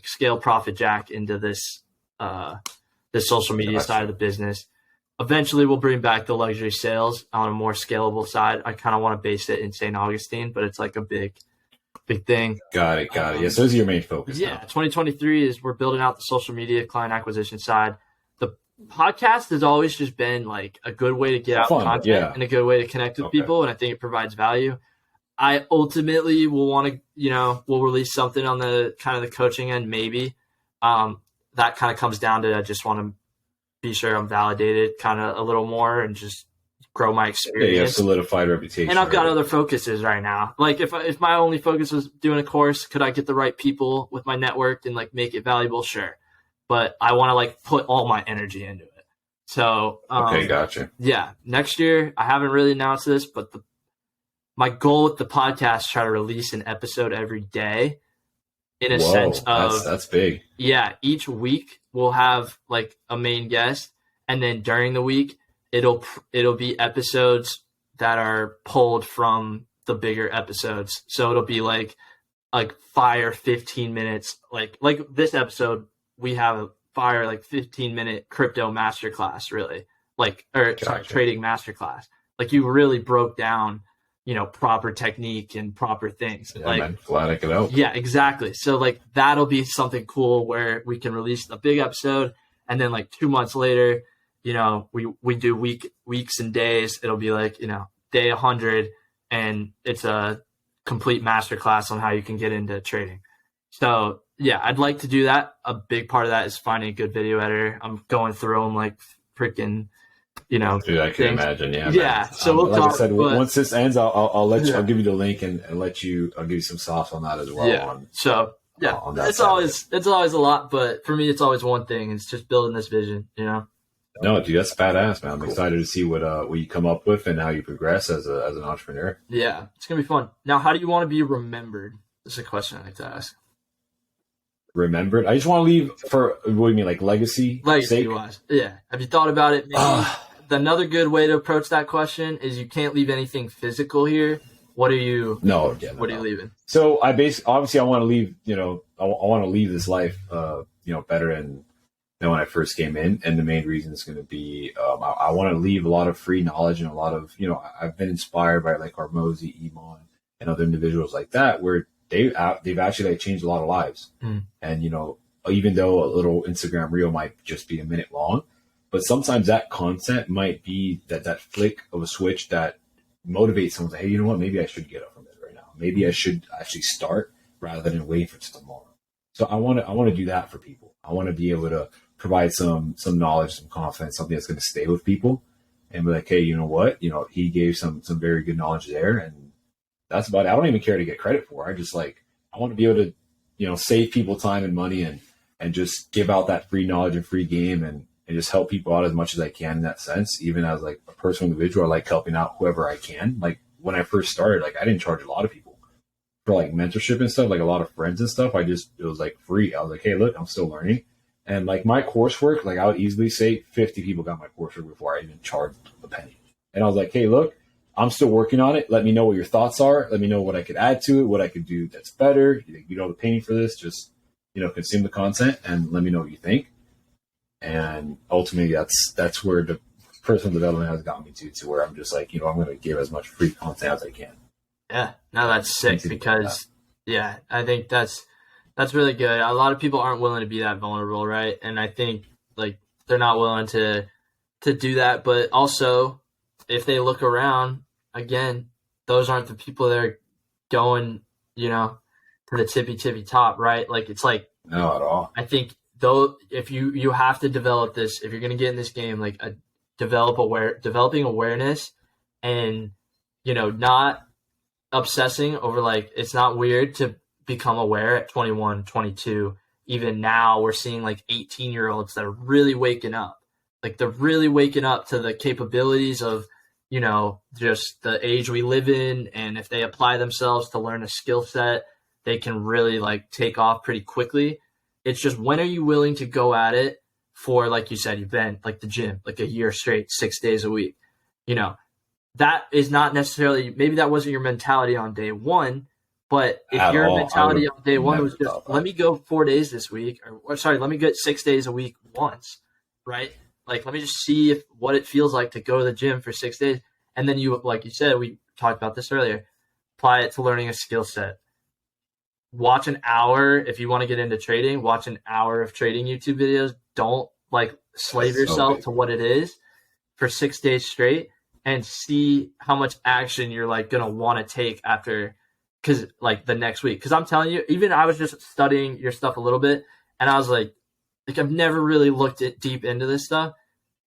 scale Profit Jack into this, the social media side of the business. Eventually, we'll bring back the luxury sales on a more scalable side. I kind of want to base it in St. Augustine, but it's a big thing. Got it. Yeah, so those are your main focus. Yeah, 2023 is we're building out the social media client acquisition side. The podcast has always just been a good way to get out content and a good way to connect with people, and I think it provides value. I ultimately will want to, we'll release something on the kind of the coaching end, maybe. That kind of comes down to I just want to be sure I'm validated kind of a little more and just grow my experience. Yeah, you have solidified reputation. And I've got other focuses right now. If my only focus was doing a course, could I get the right people with my network and make it valuable? Sure. But I want to put all my energy into it. So, okay, gotcha. Yeah. Next year, I haven't really announced this, but my goal with the podcast is try to release an episode every day in a sense of that's big. Yeah. Each week we'll have a main guest, and then during the week it'll be episodes that are pulled from the bigger episodes. So it'll be fire 15 minutes. Like this episode, we have a fire 15-minute crypto masterclass, really. Trading masterclass. You really broke down, proper technique and proper things. Yeah, man, glad I could help. Yeah, exactly. So that'll be something cool where we can release a big episode, and then 2 months later, we do weeks and days. It'll be day 100, and it's a complete masterclass on how you can get into trading. So yeah, I'd like to do that. A big part of that is finding a good video editor. I'm going through them freaking, dude, I can imagine. Yeah. Yeah. Man. So we'll talk, I said, once this ends, I'll let you. I'll give you the link and I'll give you some sauce on that as well. Yeah. It's always a lot, but for me, it's always one thing. It's just building this vision. No, dude, that's badass, man. I'm excited to see what you come up with and how you progress as an entrepreneur. Yeah, it's gonna be fun. Now, how do you want to be remembered? This is a question I like to ask. Remembered? I just want to leave for, what do you mean, legacy sake? Wise? Yeah. Have you thought about it? Maybe another good way to approach that question is you can't leave anything physical here. What are you? No. What are you leaving? So obviously I want to leave. I want to leave this life, better than when I first came in. And the main reason is going to be I want to leave a lot of free knowledge and a lot of I've been inspired by Armozy, Iman, and other individuals like that where they've actually changed a lot of lives. And even though a little Instagram reel might just be a minute long, but sometimes that content might be that flick of a switch that motivates someone to, hey, you know what, maybe I should get up from it right now. Maybe I should actually start rather than wait for tomorrow. So I want to do that for people. I want to be able to provide some knowledge, some confidence, something that's going to stay with people and be like, hey, you know what, he gave some very good knowledge there, and that's about it. I don't even care to get credit for. I just I want to be able to, save people time and money and just give out that free knowledge and free game. And and just help people out as much as I can in that sense. Even as like a personal individual, I like helping out whoever I can. Like when I first started, like I didn't charge a lot of people for like mentorship and stuff, like a lot of friends and stuff. It was like free. I was like, hey, look, I'm still learning. And like my coursework, like I would easily say 50 people got my coursework before I even charged a penny. And I was like, hey, look, I'm still working on it. Let me know what your thoughts are. Let me know what I could add to it, what I could do that's better. You don't have to pay me for this. Just, consume the content and let me know what you think. And ultimately, that's where the personal development has gotten me to where I'm just like, I'm going to give as much free content as I can. Yeah, no, that's sick because, yeah, I think that's really good. A lot of people aren't willing to be that vulnerable, right? And I think like they're not willing to do that. But also, if they look around, again, those aren't the people that are going, to the tippy top, right? Like it's like no at all. I think though, if you have to develop this, if you're going to get in this game, like developing awareness and not obsessing over like it's not weird to become aware at 21, 22. Even now we're seeing like 18-year-olds that are really waking up. Like they're really waking up to the capabilities of, just the age we live in. And if they apply themselves to learn a skill set, they can really like take off pretty quickly. It's just, when are you willing to go at it for, like you said, you've been like the gym, like a year straight, 6 days a week, that is not necessarily, maybe that wasn't your mentality on day one, but if At your all. mentality on day one Never was just, thought that. let me go 4 days this week, or sorry, let me get 6 days a week once, right? Like, let me just see what it feels like to go to the gym for 6 days. And then you, like you said, we talked about this earlier, apply it to learning a skill set. Watch an hour. If you want to get into trading, watch an hour of trading YouTube videos. Don't like slave yourself to what it is for 6 days straight, and see how much action you're like going to want to take after, because like the next week. Because I'm telling you, even I was just studying your stuff a little bit, and I was like I've never really looked deep into this stuff,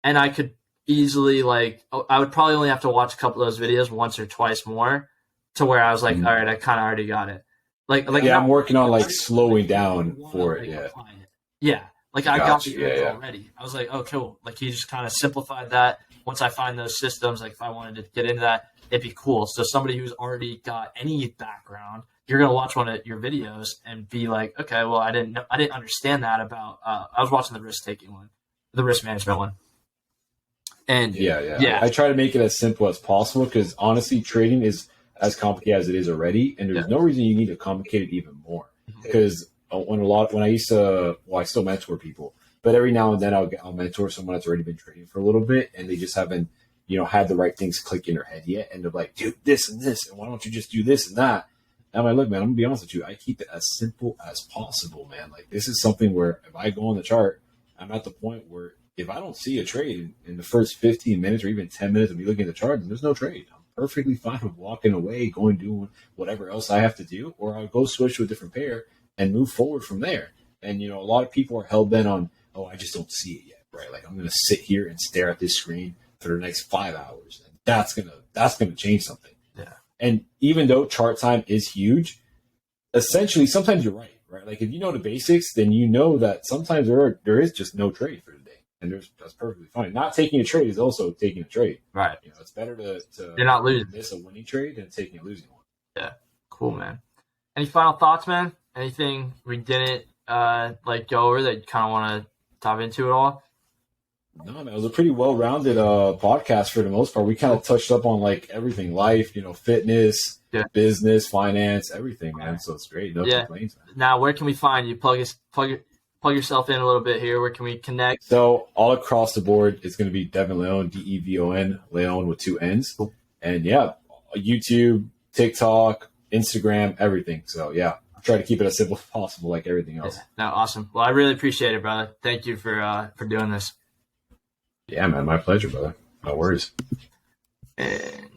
and I could easily I would probably only have to watch a couple of those videos once or twice more to where I was like, all right, I kind of already got it. I'm working on like slowing down for it. Yeah. Like I got the edge already. I was like, oh, cool. Like he just kind of simplified that. Once I find those systems, like if I wanted to get into that, it'd be cool. So somebody who's already got any background, you're going to watch one of your videos and be like, okay, well, I didn't understand that about, I was watching the risk-taking one, the risk management one. And yeah. I try to make it as simple as possible because honestly, trading is as complicated as it is already. And there's no reason you need to complicate it even more. Because when I used to, I still mentor people, but every now and then I'll mentor someone that's already been trading for a little bit and they just haven't, had the right things click in their head yet. And they're like, dude, this and this, and why don't you just do this and that? And I'm like, look, man, I'm gonna be honest with you. I keep it as simple as possible, man. Like this is something where if I go on the chart, I'm at the point where if I don't see a trade in the first 15 minutes or even 10 minutes of me looking at the chart, then there's no trade. I'm perfectly fine with walking away, going doing whatever else I have to do, or I'll go switch to a different pair and move forward from there. And, a lot of people are hell-bent on, oh, I just don't see it yet, right? Like I'm going to sit here and stare at this screen for the next 5 hours. And that's going to change something. Yeah. And even though chart time is huge, essentially, sometimes you're right? Like if you know the basics, then you know that sometimes there is just no trade for the day. And that's perfectly fine. Not taking a trade is also taking a trade. Right. It's better to you're not losing. Miss a winning trade than taking a losing one. Yeah. Cool, man. Any final thoughts, man? Anything we didn't go over that you kind of want to dive into at all? No, man, it was a pretty well-rounded podcast for the most part. We kind of touched up on like everything, life, fitness, business, finance, everything, man. So it's great. No complaints, man. Now, where can we find you? Plug yourself in a little bit here. Where can we connect? So all across the board, it's going to be Devon Leon, Devon, Leon with 2 N's. Cool. And YouTube, TikTok, Instagram, everything. So I'll try to keep it as simple as possible, like everything else. No, awesome. Well, I really appreciate it, brother. Thank you for doing this. Yeah, man, my pleasure, brother. No worries. And